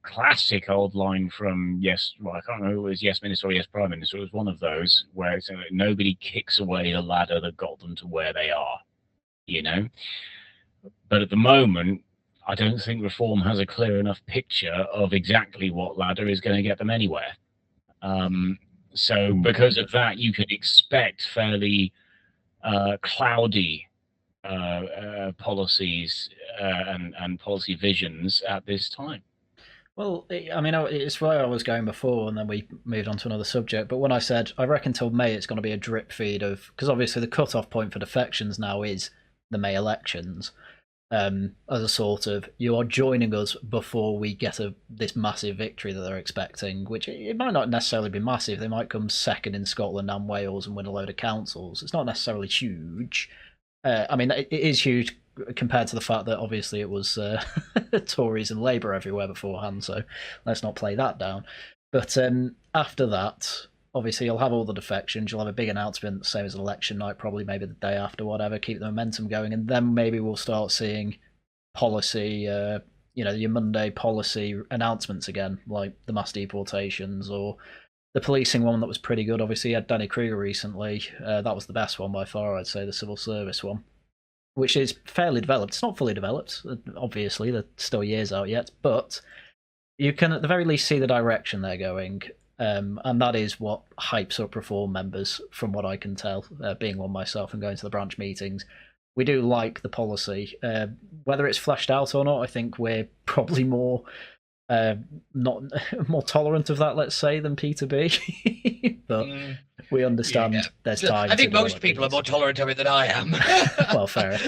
classic old line from I can't remember if it was Yes Minister or Yes Prime Minister. It was one of those where it's nobody kicks away the ladder that got them to where they are, But at the moment, I don't think Reform has a clear enough picture of exactly what ladder is going to get them anywhere. So because of that, you could expect fairly cloudy policies and policy visions at this time. Well, I mean, it's where I was going before, and then we moved on to another subject. But when I said I reckon till May it's going to be a drip feed of, because obviously the cut-off point for defections now is the May elections, as a sort of, you are joining us before we get this massive victory that they're expecting, which it might not necessarily be massive. They might come second in Scotland and Wales and win a load of councils. It's not necessarily huge. I mean, it is huge compared to the fact that obviously it was Tories and Labour everywhere beforehand, so let's not play that down. But after that, obviously you'll have all the defections, you'll have a big announcement, same as an election night, probably maybe the day after, whatever, keep the momentum going, and then maybe we'll start seeing policy, your Monday policy announcements again, like the mass deportations or the policing one that was pretty good. Obviously, you had Danny Kruger recently. That was the best one by far, I'd say, the civil service one, which is fairly developed. It's not fully developed, obviously. There's still years out yet, but you can at the very least see the direction they're going, and that is what hypes up Reform members, from what I can tell, being one myself and going to the branch meetings. We do like the policy. Whether it's fleshed out or not, I think we're probably more more tolerant of that, let's say, than Peter B. But we understand there's time. I think most people are more tolerant of it than I am. Well, fair.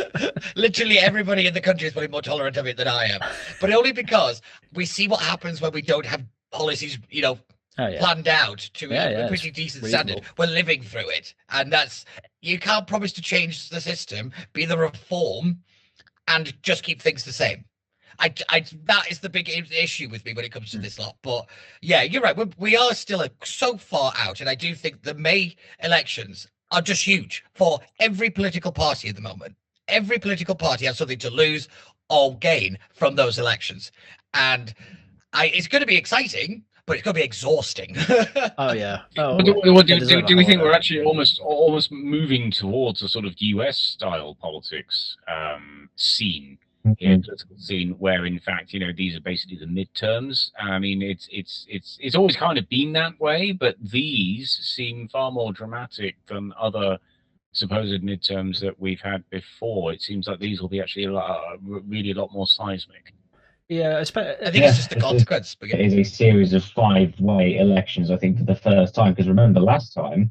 Literally everybody in the country is probably more tolerant of it than I am, but only because we see what happens when we don't have policies, planned out to a pretty decent standard. We're living through it, and you can't promise to change the system, be the reform, and just keep things the same. That is the big issue with me when it comes to this lot. But yeah, you're right. We are still so far out, and I do think the May elections are just huge for every political party at the moment. Every political party has something to lose or gain from those elections, and it's going to be exciting, but it's going to be exhausting. Oh yeah. Do we think we're actually almost moving towards a sort of US style politics scene? Political scene where in fact these are basically the midterms. I mean it's always kind of been that way, but these seem far more dramatic than other supposed midterms that we've had before. It seems like these will be actually really a lot more seismic. Yeah, I think it's just the consequence. It is a series of 5-way elections, I think, for the first time, because remember last time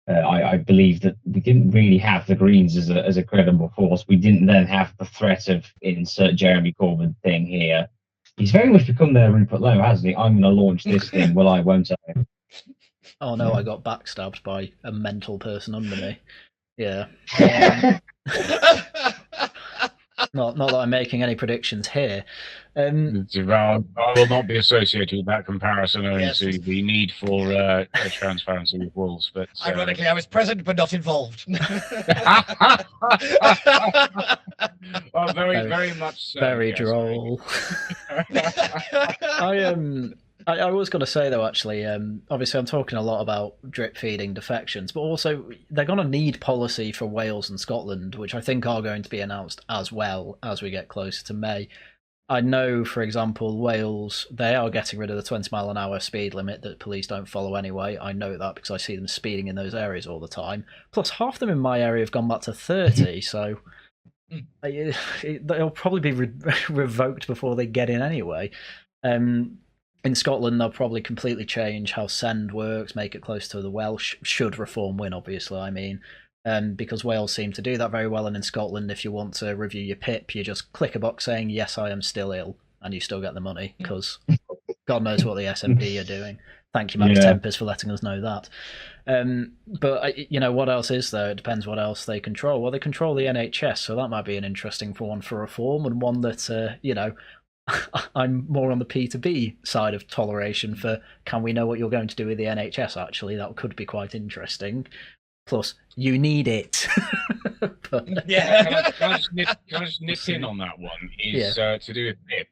I believe that we didn't really have the Greens as a credible force. We didn't then have the threat of insert Jeremy Corbyn thing here. He's very much become their Rupert Lowe, hasn't he? I'm going to launch this thing. Well, I won't. Oh no, I got backstabbed by a mental person under me. Yeah. Not that I'm making any predictions here. I will not be associated with that comparison, owing to the need for transparency with Wolves. But ironically, I was present but not involved. Well, very much so. Very droll. I was going to say, though, actually, obviously I'm talking a lot about drip feeding defections, but also they're going to need policy for Wales and Scotland, which I think are going to be announced as well as we get closer to May. I know, for example, Wales, they are getting rid of the 20-mile-an-hour speed limit that police don't follow anyway. I know that because I see them speeding in those areas all the time. Plus, half of them in my area have gone back to 30, so they'll probably be revoked before they get in anyway. in Scotland, they'll probably completely change how send works, make it close to the Welsh, should reform win, obviously, I mean. Because Wales seem to do that very well, and in Scotland, if you want to review your PIP, you just click a box saying, yes, I am still ill, and you still get the money, because God knows what the SNP are doing. Thank you, Max Tempest, for letting us know that. But, what else is there? It depends what else they control. Well, they control the NHS, so that might be an interesting one for reform, and one that, I'm more on the P2B side of toleration for, can we know what you're going to do with the NHS, actually? That could be quite interesting. Plus, you need it. Yeah. Can I just nip in on that one? Is to do with PIP.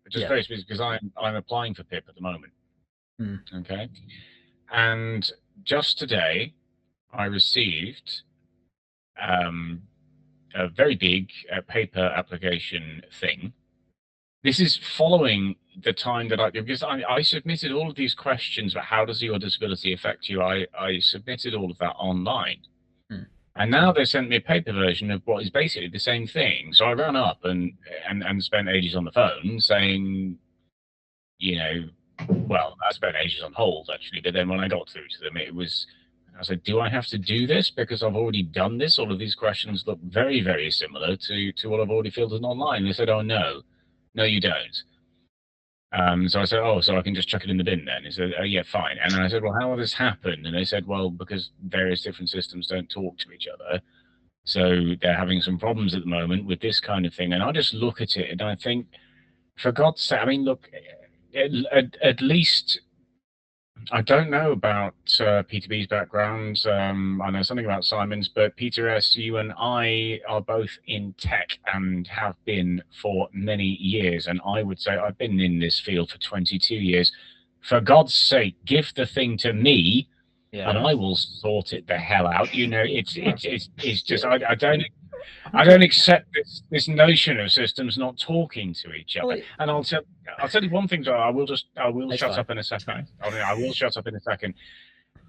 Just very specific, because I'm applying for PIP at the moment. Okay. And just today, I received a very big paper application thing. This is following the time that because I submitted all of these questions about how does your disability affect you. I submitted all of that online. And now they sent me a paper version of what is basically the same thing. So I ran up and spent ages on the phone saying, well, I spent ages on hold, actually. But then when I got through to them, I said, do I have to do this? Because I've already done this. All of these questions look very, very similar to what I've already filled in online. They said, oh, no, you don't. So I said, oh, so I can just chuck it in the bin then? He said, oh, yeah, fine. And I said, well, how will this happen? And they said, well, because various different systems don't talk to each other. So they're having some problems at the moment with this kind of thing. And I just look at it and I think, for God's sake, I mean, look, at least, I don't know about P2B's background. I know something about Simon's, but Peter S., you and I are both in tech and have been for many years. And I would say I've been in this field for 22 years. For God's sake, give the thing to me, and I will sort it the hell out. It's just I don't accept this notion of systems not talking to each other. And I'll tell you one thing. I will shut up in a second. I will shut up in a second.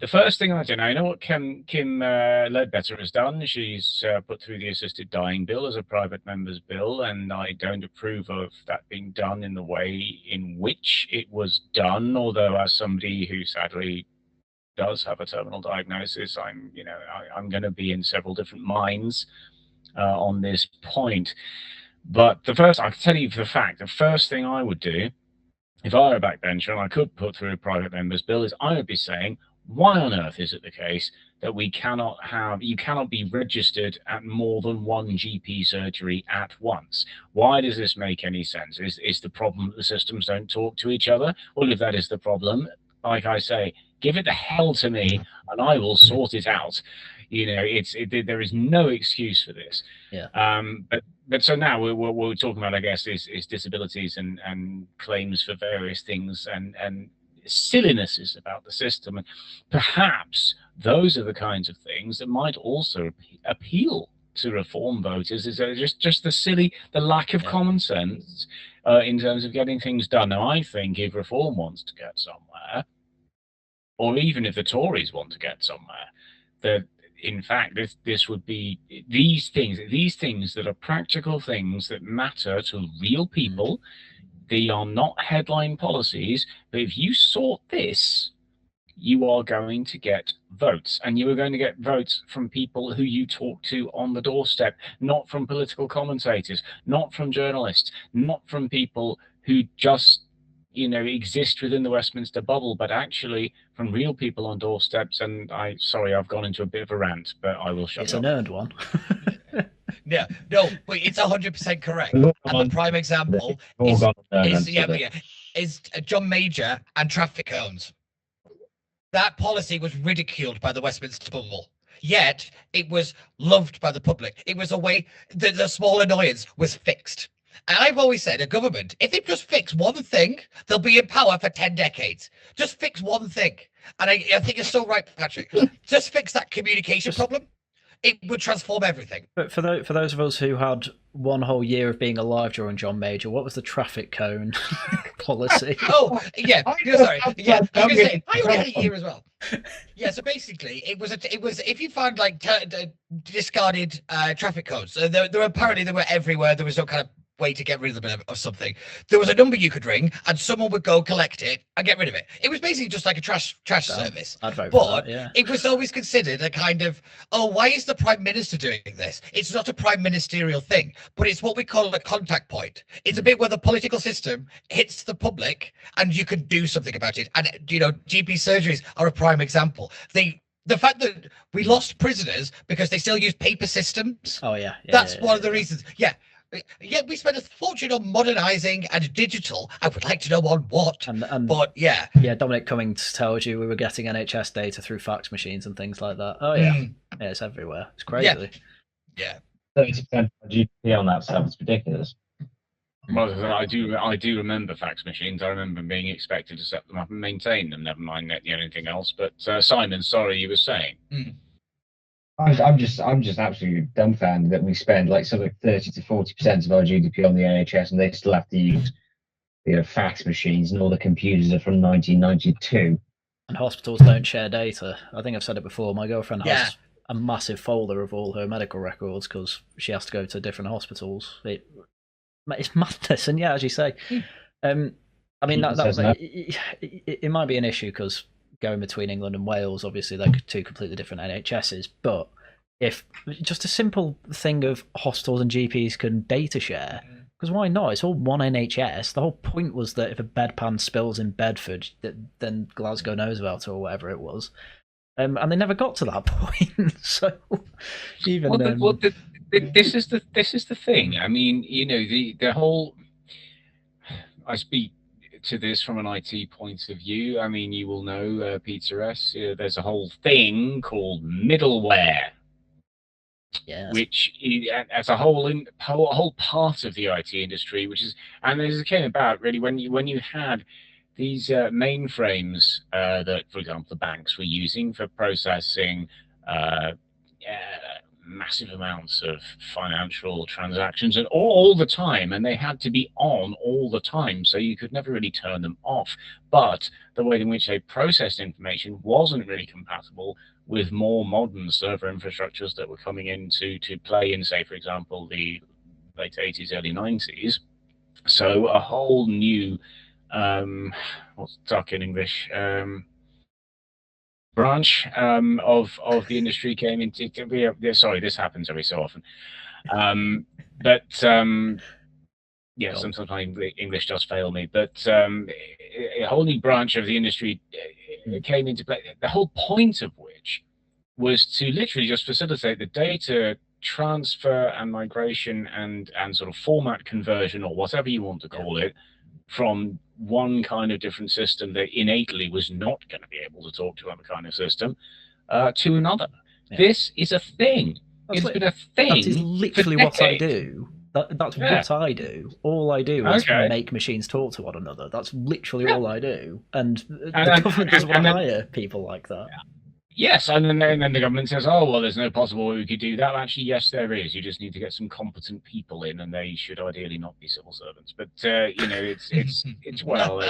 The first thing I do now, you know what Kim Ledbetter has done? She's put through the assisted dying bill as a private member's bill, and I don't approve of that being done in the way in which it was done. Although, as somebody who sadly does have a terminal diagnosis, I'm going to be in several different minds on this point. But I can tell you for the fact, the first thing I would do if I were a backbencher and I could put through a private member's bill is I would be saying, why on earth is it the case that you cannot be registered at more than one GP surgery at once? Why does this make any sense? Is the problem that the systems don't talk to each other? Well, if that is the problem, like I say, give it the hell to me and I will sort it out. There is no excuse for this. But so now what we're talking about, I guess, is disabilities and claims for various things and sillinesses about the system. And perhaps those are the kinds of things that might also appeal to reform voters, is just the lack of common sense in terms of getting things done. Now, I think if reform wants to get somewhere, or even if the Tories want to get somewhere, that in fact this would be these things that are practical things that matter to real people. They are not headline policies, but if you sort this, you are going to get votes, and you are going to get votes from people who you talk to on the doorstep, not from political commentators, not from journalists, not from people who just exist within the Westminster bubble, but actually from real people on doorsteps. And I've gone into a bit of a rant, but I will shut up. It's a nerd one. Yeah, no, but it's 100% correct. And the prime example is John Major and traffic cones. That policy was ridiculed by the Westminster bubble, yet it was loved by the public. It was a way that the small annoyance was fixed. And I've always said, a government, if they just fix one thing, they'll be in power for 10 decades. Just fix one thing. And I think you're so right, Patrick. Just fix that communication problem. It would transform everything. But for those of us who had one whole year of being alive during John Major, what was the traffic cone policy? Oh, yeah. Sorry. Yeah, I was going to say, I only had a year as well. Yeah, so basically, it was if you found like discarded traffic cones, there were apparently they were everywhere. There was no kind of way to get rid of them of something. There was a number you could ring, and someone would go collect it and get rid of it. It was basically just like a trash service. I'd vote for that, yeah. It was always considered a kind of, oh, why is the Prime Minister doing this? It's not a prime ministerial thing, but it's what we call a contact point. It's a bit where the political system hits the public, and you can do something about it. And GP surgeries are a prime example. The fact that we lost prisoners because they still use paper systems. Oh yeah. That's one of the reasons. Yeah. Yeah, we spent a fortune on modernizing and digital. I would like to know on what. But yeah. Yeah, Dominic Cummings tells you we were getting NHS data through fax machines and things like that. Oh yeah. Yeah, it's everywhere. It's crazy. Yeah. 30% of GDP on that stuff is ridiculous. Well, I do remember fax machines. I remember being expected to set them up and maintain them. Never mind anything else. But Simon, sorry, you were saying. I'm just absolutely dumbfounded that we spend like something like 30 to 40% of our GDP on the NHS, and they still have to use fax machines, and all the computers are from 1992. And hospitals don't share data. I think I've said it before. My girlfriend has a massive folder of all her medical records because she has to go to different hospitals. It's madness, and yeah, as you say, I mean it might be an issue because going between England and Wales, obviously they're two completely different NHSs. But if just a simple thing of hospitals and GPs can data share, because why not? It's all one NHS. The whole point was that if a bedpan spills in Bedford, then Glasgow knows about it or whatever it was, and they never got to that point. So even this is the thing. I mean, the whole. I speak to this from an IT point of view. I mean, you will know, Peter S. There's a whole thing called middleware, which as a whole part of the IT industry, which is, and this came about really when you had these mainframes that, for example, the banks were using for processing massive amounts of financial transactions and all the time, and they had to be on all the time, so you could never really turn them off. But the way in which they processed information wasn't really compatible with more modern server infrastructures that were coming into play in, say, for example, the late 80s, early 90s. So a whole new what's duck in English? Branch of the industry came into. Sorry, this happens every so often. Sometimes English does fail me. But a whole new branch of the industry came into play. The whole point of which was to literally just facilitate the data transfer and migration and sort of format conversion, or whatever you want to call it, from one kind of different system that innately was not going to be able to talk to another kind of system to another. Yeah. This is a thing. It's been a thing. That is literally what I do. That's what I do. All I do is make machines talk to one another. That's literally all I do. And the government doesn't want to hire people like that. Yes, and then the government says, oh, well, there's no possible way we could do that. Actually, yes, there is. You just need to get some competent people in, and they should ideally not be civil servants. But, it's well,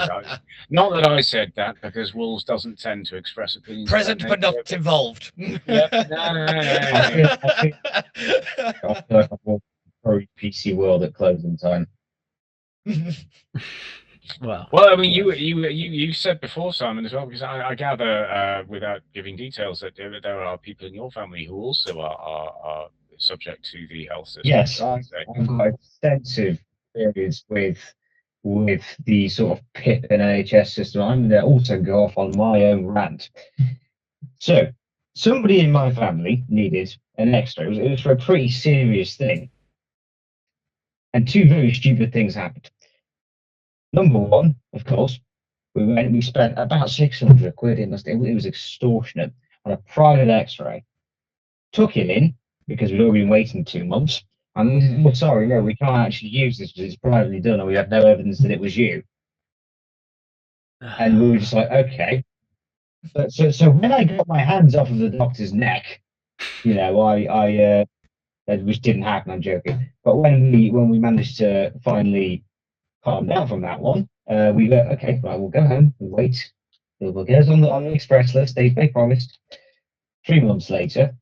not that I said that, because Wolves doesn't tend to express opinions. Present but not involved. Yep. No. I feel like I'm very PC world at closing time. Well, I mean, you said before, Simon, as well, because I gather, without giving details, that there are people in your family who also are subject to the health system. Yes, I've got extensive experience with the sort of PIP and NHS system. I'm going to also go off on my own rant. So, somebody in my family needed an X-ray. It was for a pretty serious thing. And two very stupid things happened. Number one, of course, we spent about 600 quid. It was extortionate on a private X-ray. Took it in because we'd already been waiting 2 months. And well, sorry, no, we can't actually use this because it's privately done, and we have no evidence that it was you. And we were just like, okay. So when I got my hands off of the doctor's neck, which didn't happen. I'm joking. But when we managed to finally calm down from that one, we go, okay, right, we'll go home and wait. We'll get us on the express list. They promised. 3 months later,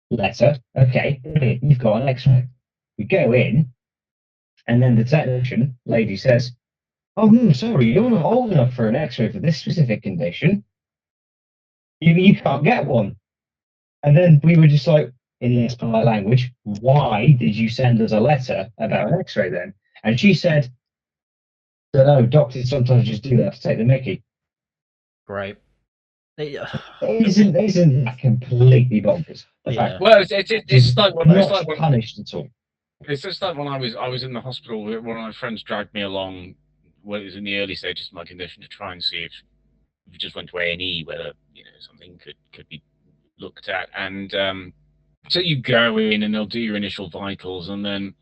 letter. Okay, brilliant, you've got an X-ray. We go in, And then the technician lady says, "Oh, no, sorry, you're not old enough for an X-ray for this specific condition. You can't get one." And then we were just like, in less polite language, "Why did you send us a letter about an X-ray then?" And she said, "Don't know, doctors sometimes just do that to take the mickey." Great. Isn't that completely bonkers? The Yeah. fact Well, it's like when not it's like when punished at all. it's just like when I was in the hospital. One of my friends dragged me along when it was in the early stages of my condition to try and see if we just went to A&E, whether something could be looked at. And so you go in and they'll do your initial vitals, and then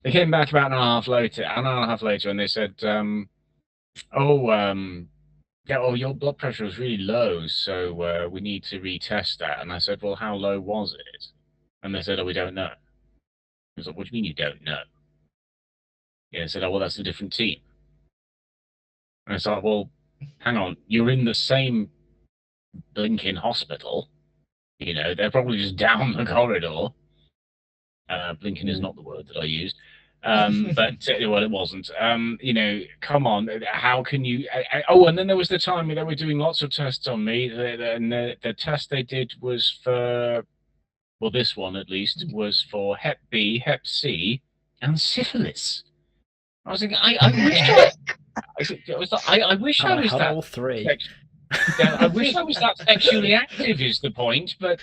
they came back about an hour and a half later, and they said, yeah, well, your blood pressure was really low, so we need to retest that. And I said, well, how low was it? And they said, oh, we don't know. I was like, what do you mean you don't know? Yeah, they said, oh, well, that's a different team. And I was like, well, hang on, you're in the same blinking hospital. They're probably just down the corridor. Blinking is not the word that I used. But well, it wasn't. Come on, how can you? And then there was the time they were doing lots of tests on me, and the test they did was for, well, this one at least was for Hep B, Hep C, and syphilis. I was thinking, I wish I was had that. all three. Yeah, I wish I was that sexually active. Is the point? But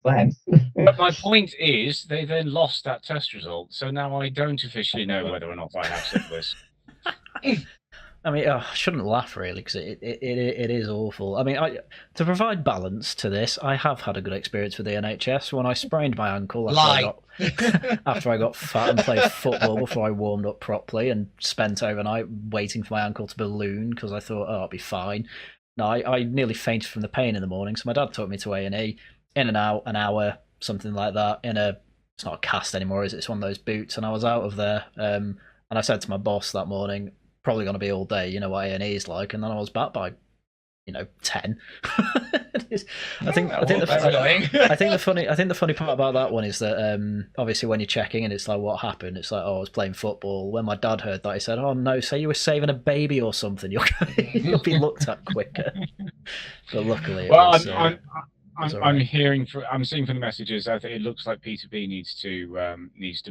But my point is, they then lost that test result, so now I don't officially know whether or not I have syphilis. I mean, I shouldn't laugh really, because it is awful. I mean, to provide balance to this, I have had a good experience with the NHS. When I sprained my ankle after I got fat and played football before I warmed up properly, and spent overnight waiting for my ankle to balloon because I thought, oh, I'll be fine. No, I nearly fainted from the pain in the morning, so my dad took me to A&E. In and out, an hour, something like that. It's not a cast anymore, is it? It's one of those boots, and I was out of there. And I said to my boss that morning, probably going to be all day. You know what A&E is like, and then I was back by, 10. I think the funny part about that one is that obviously when you're checking and it's like, what happened? It's like, oh, I was playing football. When my dad heard that, he said, oh no, say you were saving a baby or something. You'll be looked at quicker. But luckily, I'm seeing from the messages. I think it looks like Peter B needs to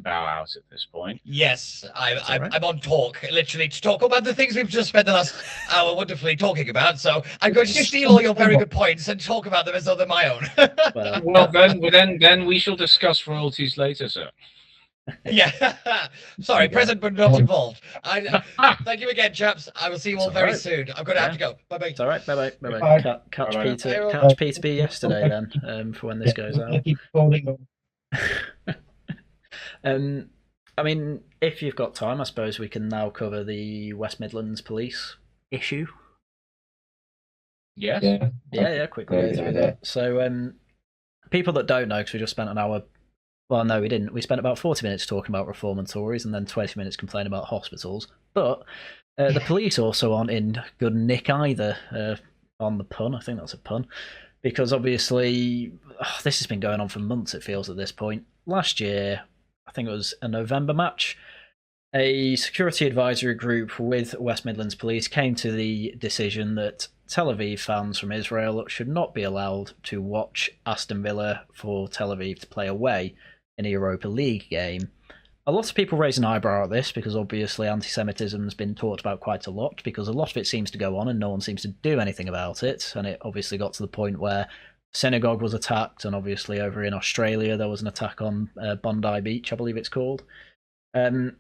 bow out at this point. Yes, I'm on talk, literally, to talk about the things we've just spent the last hour wonderfully talking about. So I'm going to steal all your very good points and talk about them as though they're my own. Well, then we shall discuss royalties later, sir. Yeah, sorry, present but not involved. Thank you again, chaps. I will see you all very soon. I'm going to have to go. Bye bye. It's all right. Bye bye. Catch Peter B yesterday then, for when this goes out. Keep falling on. I mean, if you've got time, I suppose we can now cover the West Midlands police issue. Yes. Yeah. Quickly. So, people that don't know, because we just spent an hour. Well, no, we didn't. We spent about 40 minutes talking about reform and Tories, and then 20 minutes complaining about hospitals. But the police also aren't in good nick either, on the pun. I think that's a pun. Because obviously, this has been going on for months, it feels, at this point. Last year, I think it was a November match, a security advisory group with West Midlands Police came to the decision that Tel Aviv fans from Israel should not be allowed to watch Aston Villa for Tel Aviv to play away in a Europa League game. A lot of people raise an eyebrow at this because obviously anti-Semitism has been talked about quite a lot, because a lot of it seems to go on and no one seems to do anything about it. And it obviously got to the point where synagogue was attacked, and obviously over in Australia there was an attack on Bondi Beach, I believe it's called. And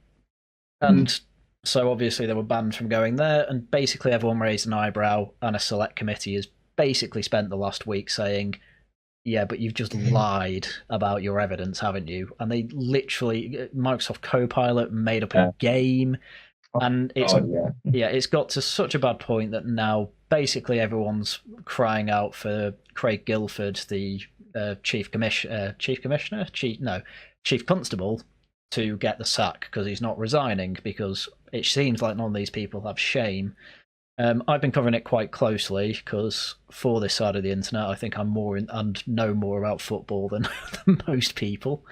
so obviously they were banned from going there, and basically everyone raised an eyebrow, and a select committee has basically spent the last week saying, yeah, but you've just lied about your evidence, haven't you? And they literally, Microsoft Copilot made up a game, and it's got to such a bad point that now basically everyone's crying out for Craig Guilford, the chief constable, to get the sack, because he's not resigning, because it seems like none of these people have shame. I've been covering it quite closely because for this side of the internet, I think I'm more in, and know more about football than, than most people.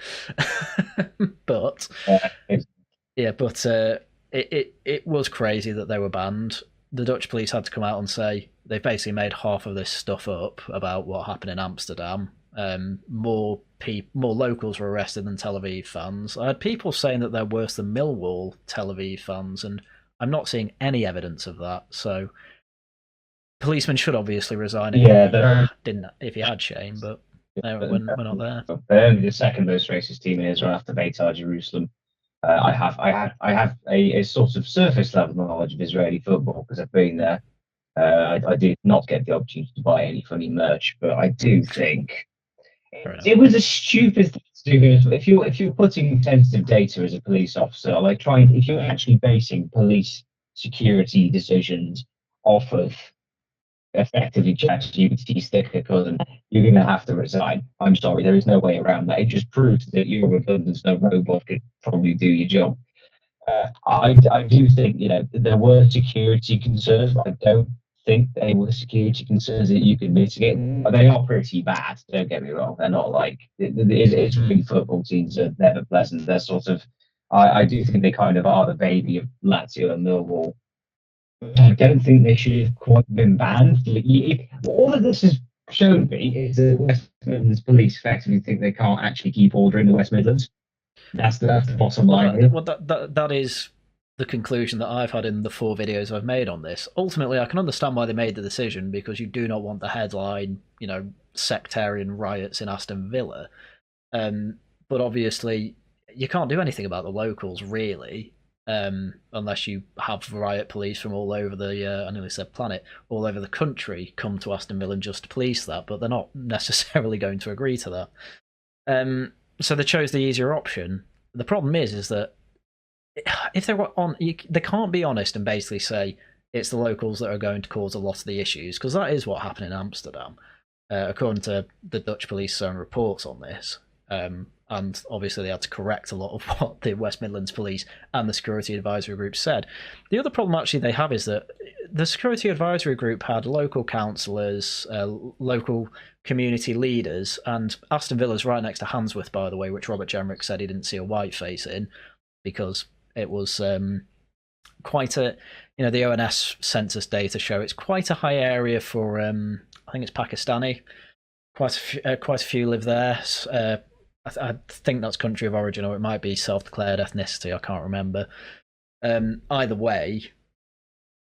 But yeah, but it was crazy that they were banned. The Dutch police had to come out and say they've basically made half of this stuff up about what happened in Amsterdam. More locals were arrested than Tel Aviv fans. I had people saying that they're worse than Millwall Tel Aviv fans, and I'm not seeing any evidence of that. So policemen should obviously resign. Didn't if he had shame, but we're not there. They're only the second most racist team in Israel after Beitar Jerusalem. I have a sort of surface level knowledge of Israeli football because I've been there. I did not get the opportunity to buy any funny merch, but I do think it was a stupid thing to do. If you're putting sensitive data as a police officer, like if you're actually basing police security decisions off of effectively ChatGPT sticker cousin, you're going to have to resign. I'm sorry, there is no way around that. It just proves that you're redundant. No robot could probably do your job. I do think there were security concerns, but I don't think they were security concerns that you can mitigate. They are pretty bad. Don't get me wrong. They're not like it's really football teams are never pleasant. They're sort of. I do think they kind of are the baby of Lazio and Millwall. I don't think they should have quite been banned. All that this has shown me is that West Midlands police effectively think they can't actually keep order in the West Midlands. That's the bottom line here. Well, that is the conclusion that I've had in the 4 videos I've made on this. Ultimately, I can understand why they made the decision, because you do not want the headline, sectarian riots in Aston Villa. But obviously, you can't do anything about the locals, really. Unless you have riot police from all over the I nearly said planet, all over the country come to Aston Villa just to police that, but they're not necessarily going to agree to that. So they chose the easier option. The problem is that if they were they can't be honest and basically say it's the locals that are going to cause a lot of the issues, because that is what happened in Amsterdam, according to the Dutch police's own reports on this. And obviously they had to correct a lot of what the West Midlands Police and the Security Advisory Group said. The other problem actually they have is that the Security Advisory Group had local councillors, local community leaders, and Aston Villa's right next to Handsworth, by the way, which Robert Jenrick said he didn't see a white face in, because it was quite a, the ONS census data show it's quite a high area for, I think it's Pakistani. Quite a few live there. I think that's country of origin, or it might be self-declared ethnicity. I can't remember. Either way,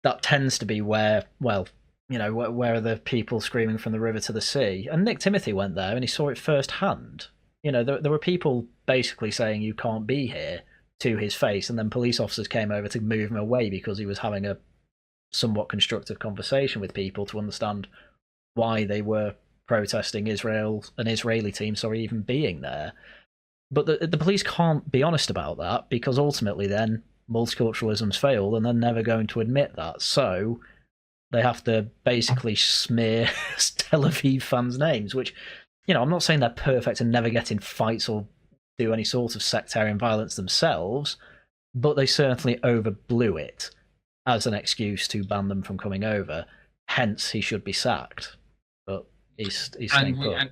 that tends to be where are the people screaming from the river to the sea? And Nick Timothy went there and he saw it firsthand. There were people basically saying you can't be here to his face, and then police officers came over to move him away because he was having a somewhat constructive conversation with people to understand why they were protesting an Israeli team, even being there. But the police can't be honest about that, because ultimately then multiculturalism's failed and they're never going to admit that. So they have to basically smear Tel Aviv fans' names, which, I'm not saying they're perfect and never get in fights or do any sort of sectarian violence themselves, but they certainly overblew it as an excuse to ban them from coming over. Hence, he should be sacked. But he's staying put.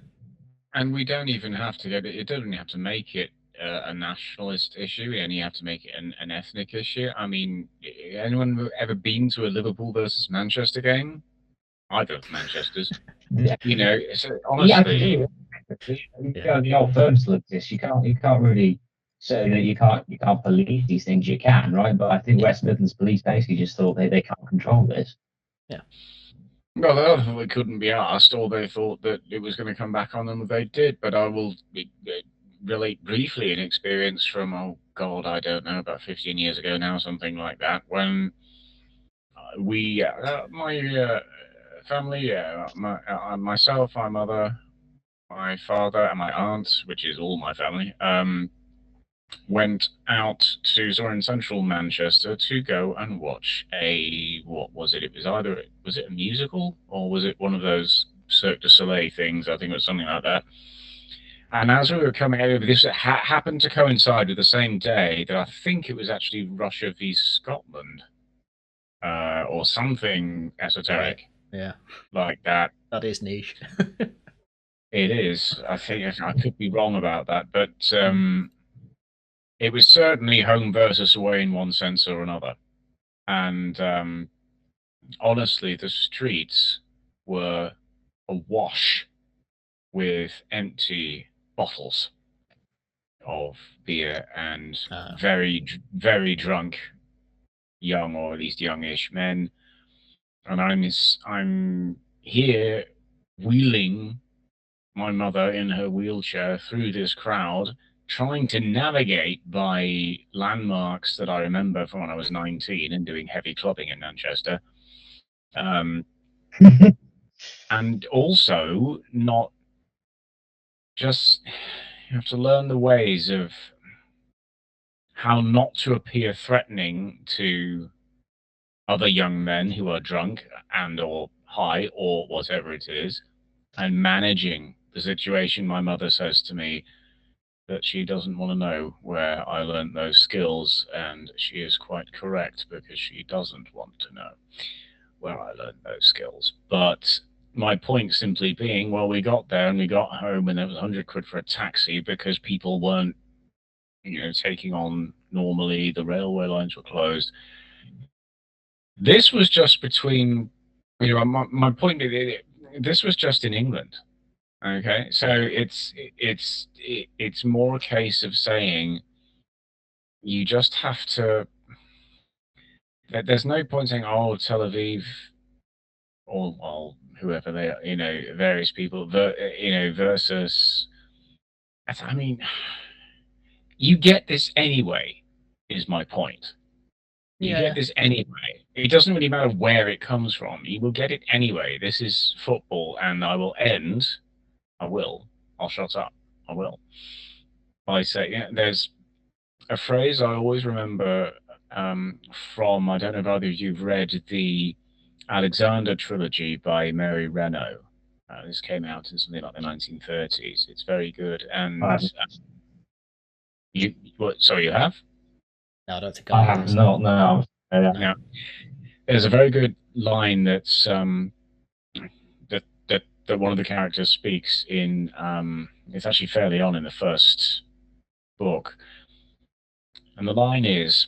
And we don't even have to it doesn't have to make it a nationalist issue. We only have to make it an ethnic issue. I mean, anyone ever been to a Liverpool versus Manchester game? Either of Manchester's. So honestly, the old firms like this. You can't really say that you can't police these things. You can, right? But I think West Midlands Police basically just thought they can't control this. Yeah. Well, they obviously couldn't be asked, or they thought that it was going to come back on them, and they did. But I will relate briefly an experience from, I don't know, about 15 years ago now, something like that, when we, my family, myself, my mother, my father, and my aunt, which is all my family, went out to Zorin Central Manchester to go and watch what was it? It was was it a musical, or was it one of those Cirque du Soleil things? I think it was something like that. And as we were coming over, this happened to coincide with the same day that I think it was actually Russia v Scotland. or something esoteric Yeah, like that. that is niche. It is. I think I could be wrong about that, but it was certainly home versus away in one sense or another. And honestly, the streets were awash with empty bottles of beer and very, very drunk young, or at least youngish men. And I'm here wheeling my mother in her wheelchair through this crowd, trying to navigate by landmarks that I remember from when I was 19 and doing heavy clubbing in Manchester. And also not just, you have to learn the ways of how not to appear threatening to other young men who are drunk and or high or whatever it is, and managing the situation. My mother says to me that she doesn't want to know where I learned those skills, and she is quite correct, because she doesn't want to know where I learned those skills. But my point simply being, well, we got there and we got home, and there was 100 quid for a taxi because people weren't, taking on normally. The railway lines were closed. This was just between, my point is, this was just in England. Okay, so it's more a case of saying you just have to. There's no point saying, oh, Tel Aviv, or whoever they are, various people, versus. I mean, you get this anyway. Is my point. You get this anyway. It doesn't really matter where it comes from. You will get it anyway. This is football, and I'll shut up. I will. I say, there's a phrase I always remember from, I don't know if either of you've read the Alexander trilogy by Mary Renault. This came out in something like the 1930s. It's very good. And you have? No, I don't think I have not. No. No. There's a very good line that's that one of the characters speaks in. It's actually fairly on in the first book, and the line is,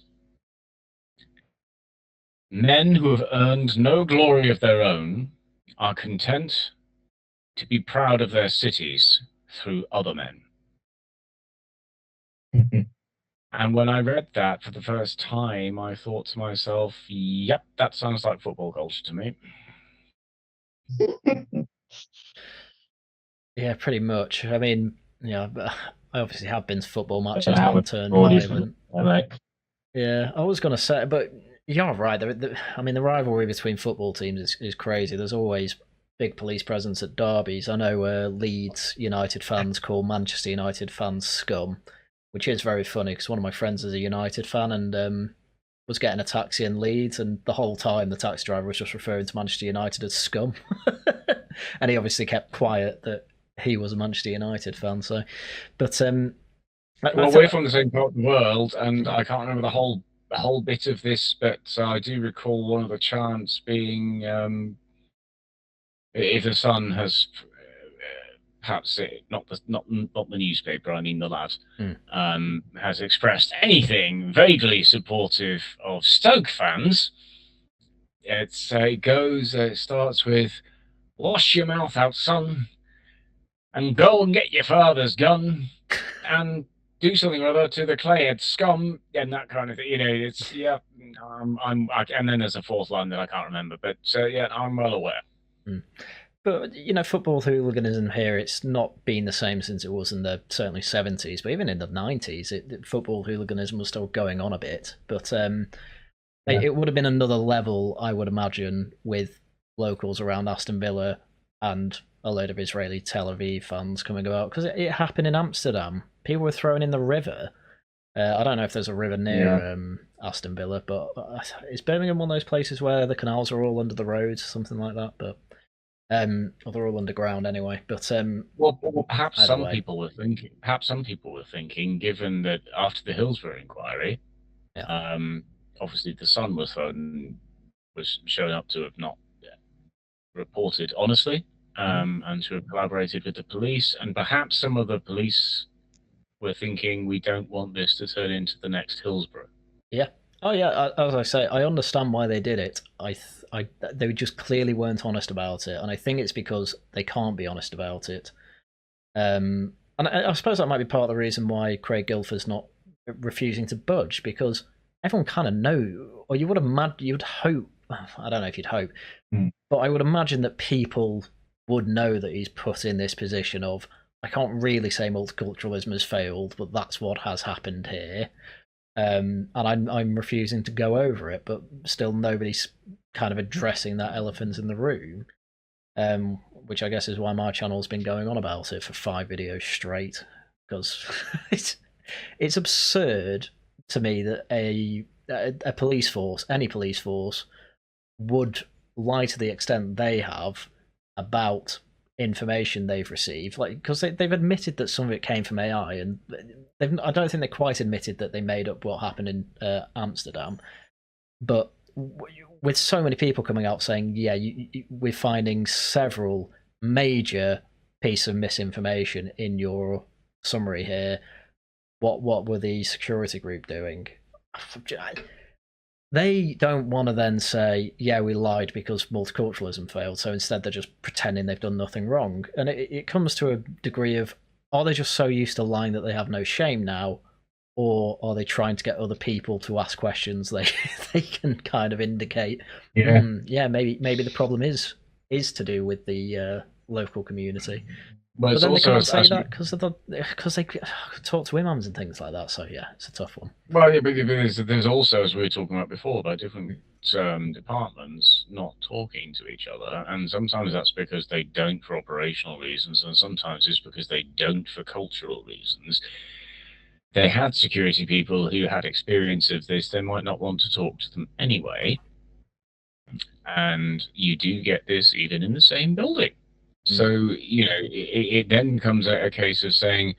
"Men who have earned no glory of their own are content to be proud of their cities through other men." And when I read that for the first time, I thought to myself, yep, that sounds like football culture to me. Yeah, pretty much. I mean, I obviously have been to football matches, not turned violent. Yeah, I was going to say, but you're right. I mean, the rivalry between football teams is crazy. There's always big police presence at derbies. I know Leeds United fans call Manchester United fans scum, which is very funny because one of my friends is a United fan and was getting a taxi in Leeds, and the whole time the taxi driver was just referring to Manchester United as scum. And he obviously kept quiet that he was a Manchester United fan. So, but well, we're from the same part of the world, and I can't remember the whole bit of this, but I do recall one of the chants being, if the Sun has, perhaps not the newspaper, I mean the lad, has expressed anything vaguely supportive of Stoke fans, it starts with, "Wash your mouth out, son, and go and get your father's gun, and do something or other to the clayhead scum," and that kind of thing. It's and then there's a fourth line that I can't remember, but I'm well aware. But football hooliganism here, it's not been the same since it was in the certainly 70s, but even in the 90s, football hooliganism was still going on a bit. But it would have been another level, I would imagine, with locals around Aston Villa and a load of Israeli Tel Aviv fans coming about, because it happened in Amsterdam. People were thrown in the river. I don't know if there's a river near Aston Villa, but is Birmingham one of those places where the canals are all under the roads, something like that? But or they're all underground anyway. But perhaps some people were thinking, given that after the Hillsborough inquiry, obviously the Sun was thrown was shown up to have not reported honestly, and to have collaborated with the police, and perhaps some of the police were thinking, we don't want this to turn into the next Hillsborough. Yeah. Oh yeah. As I say, I understand why they did it. They just clearly weren't honest about it, and I think it's because they can't be honest about it. And I suppose that might be part of the reason why Craig Guilford's not refusing to budge, because everyone kind of know, or you would hope. I don't know if you'd hope, but I would imagine that people would know that he's put in this position of, I can't really say multiculturalism has failed, but that's what has happened here. And I'm refusing to go over it, but still nobody's kind of addressing that elephant in the room, which I guess is why my channel's been going on about it for 5 videos straight, because it's absurd to me that a police force, any police force, would lie to the extent they have about information they've received, like, because they've admitted that some of it came from AI, and I don't think they quite admitted that they made up what happened in Amsterdam, but with so many people coming out saying, yeah, we're finding several major pieces of misinformation in your summary here, what were the security group doing? They don't want to then say, yeah, we lied because multiculturalism failed, so instead they're just pretending they've done nothing wrong. And it comes to a degree of, are they just so used to lying that they have no shame now, or are they trying to get other people to ask questions they can kind of indicate, yeah, maybe the problem is to do with the local community. But then they also, can't say that because they talk to imams and things like that. So yeah, it's a tough one. Well, yeah, but there's also, as we were talking about before, about different departments not talking to each other, and sometimes that's because they don't for operational reasons, and sometimes it's because they don't for cultural reasons. They had security people who had experience of this. They might not want to talk to them anyway, and you do get this even in the same building. So, you know, it then becomes a case of saying,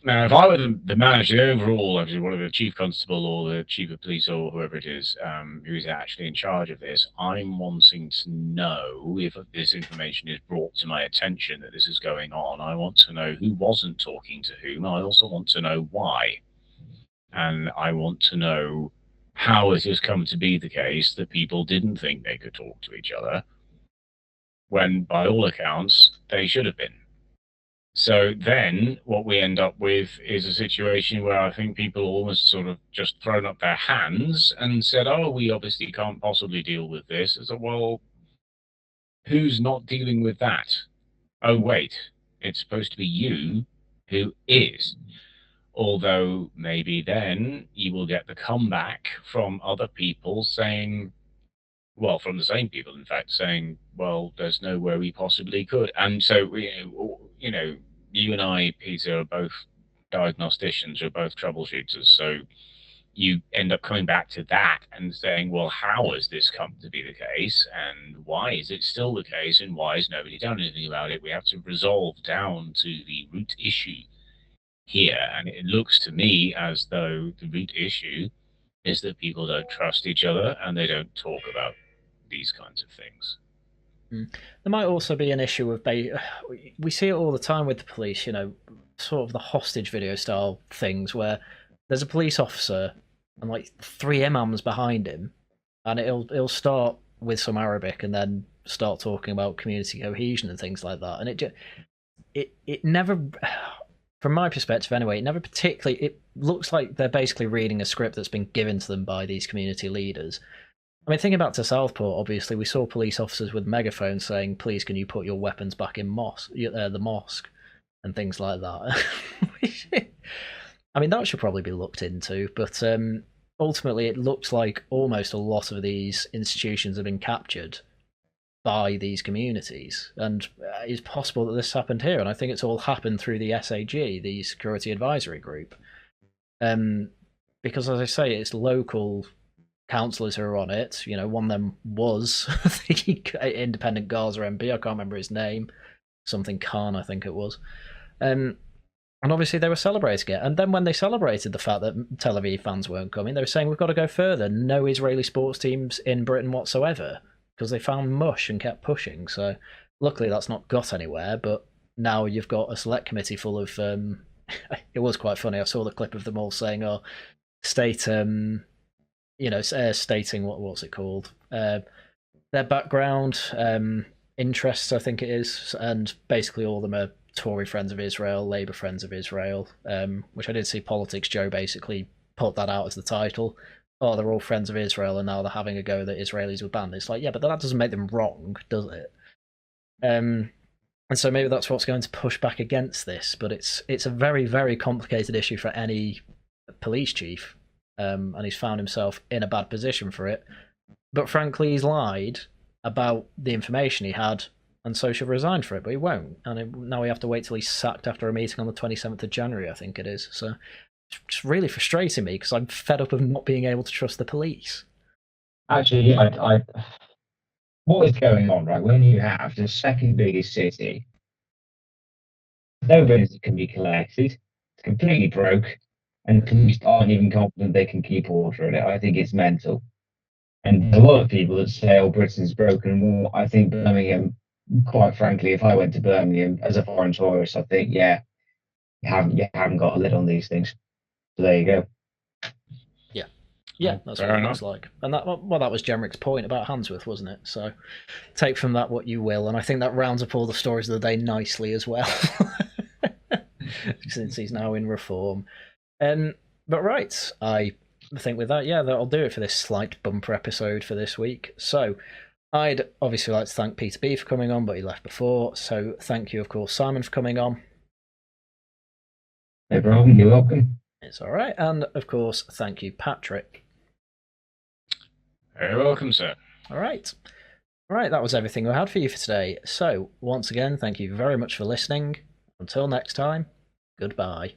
now, if I were the manager overall, actually, one of the chief constable or the chief of police or whoever it is, who is actually in charge of this, I'm wanting to know if this information is brought to my attention that this is going on. I want to know who wasn't talking to whom. I also want to know why. And I want to know how it has come to be the case that people didn't think they could talk to each other, when by all accounts they should have been. So then what we end up with is a situation where I think people almost sort of just thrown up their hands and said, oh, we obviously can't possibly deal with this. I said, well, who's not dealing with that? Oh, wait, it's supposed to be you who is. Although maybe then you will get the comeback from other people saying, well, from the same people, in fact, saying, well, there's no way we possibly could. And so, you know, you and I, Peter, are both diagnosticians, we're both troubleshooters. So you end up coming back to that and saying, well, how has this come to be the case? And why is it still the case? And why has nobody done anything about it? We have to resolve down to the root issue here. And it looks to me as though the root issue is that people don't trust each other and they don't talk about these kinds of things. There might also be an issue of we see it all the time with the police, you know, sort of the hostage video style things where there's a police officer and like 3 imams behind him, and it'll start with some Arabic and then start talking about community cohesion and things like that, and it never, from my perspective anyway, it looks like they're basically reading a script that's been given to them by these community leaders. I mean, thinking back to Southport, obviously, we saw police officers with megaphones saying, please, can you put your weapons back in the mosque, and things like that. I mean, that should probably be looked into, but ultimately, it looks like almost a lot of these institutions have been captured by these communities, and it's possible that this happened here, and I think it's all happened through the SAG, the Security Advisory Group. Because, as I say, it's local councillors who are on it. You know, one of them was the independent Gaza MP. I can't remember his name. Something Khan, I think it was. And And obviously they were celebrating it. And then when they celebrated the fact that Tel Aviv fans weren't coming, they were saying, we've got to go further. No Israeli sports teams in Britain whatsoever, because they found mush and kept pushing. So luckily that's not got anywhere. But now you've got a select committee full of... it was quite funny. I saw the clip of them all saying, oh, state... stating what's it called? Their background, interests, I think it is. And basically all of them are Tory friends of Israel, Labour friends of Israel, which I did see Politics Joe basically put that out as the title. Oh, they're all friends of Israel, and now they're having a go that Israelis were banned. It's like, yeah, but that doesn't make them wrong, does it? And so maybe that's what's going to push back against this. But it's a very, very complicated issue for any police chief, and he's found himself in a bad position for it. But frankly, he's lied about the information he had, and so should resign for it, but he won't. And now we have to wait till he's sacked after a meeting on the 27th of January, I think it is. So it's really frustrating me because I'm fed up of not being able to trust the police. Actually, what is going on, right? When you have the second biggest city, no evidence can be collected, it's completely broke, and the police aren't even confident they can keep order in it. I think it's mental. And a lot of people that say, oh, Britain's broken war, I think Birmingham, quite frankly, if I went to Birmingham as a foreign tourist, I think, yeah, you haven't got a lid on these things. So there you go. Yeah, that's what it looks like. And that was Jenrick's point about Handsworth, wasn't it? So take from that what you will. And I think that rounds up all the stories of the day nicely as well, since he's now in reform. But right, I think with that, yeah, that'll do it for this slight bumper episode for this week. So I'd obviously like to thank Peter B for coming on, but he left before. So thank you, of course, Simon, for coming on. No problem, you're welcome. It's all right. And of course, thank you, Patrick. Very welcome, sir. All right. All right, that was everything we had for you for today. So once again, thank you very much for listening. Until next time, goodbye.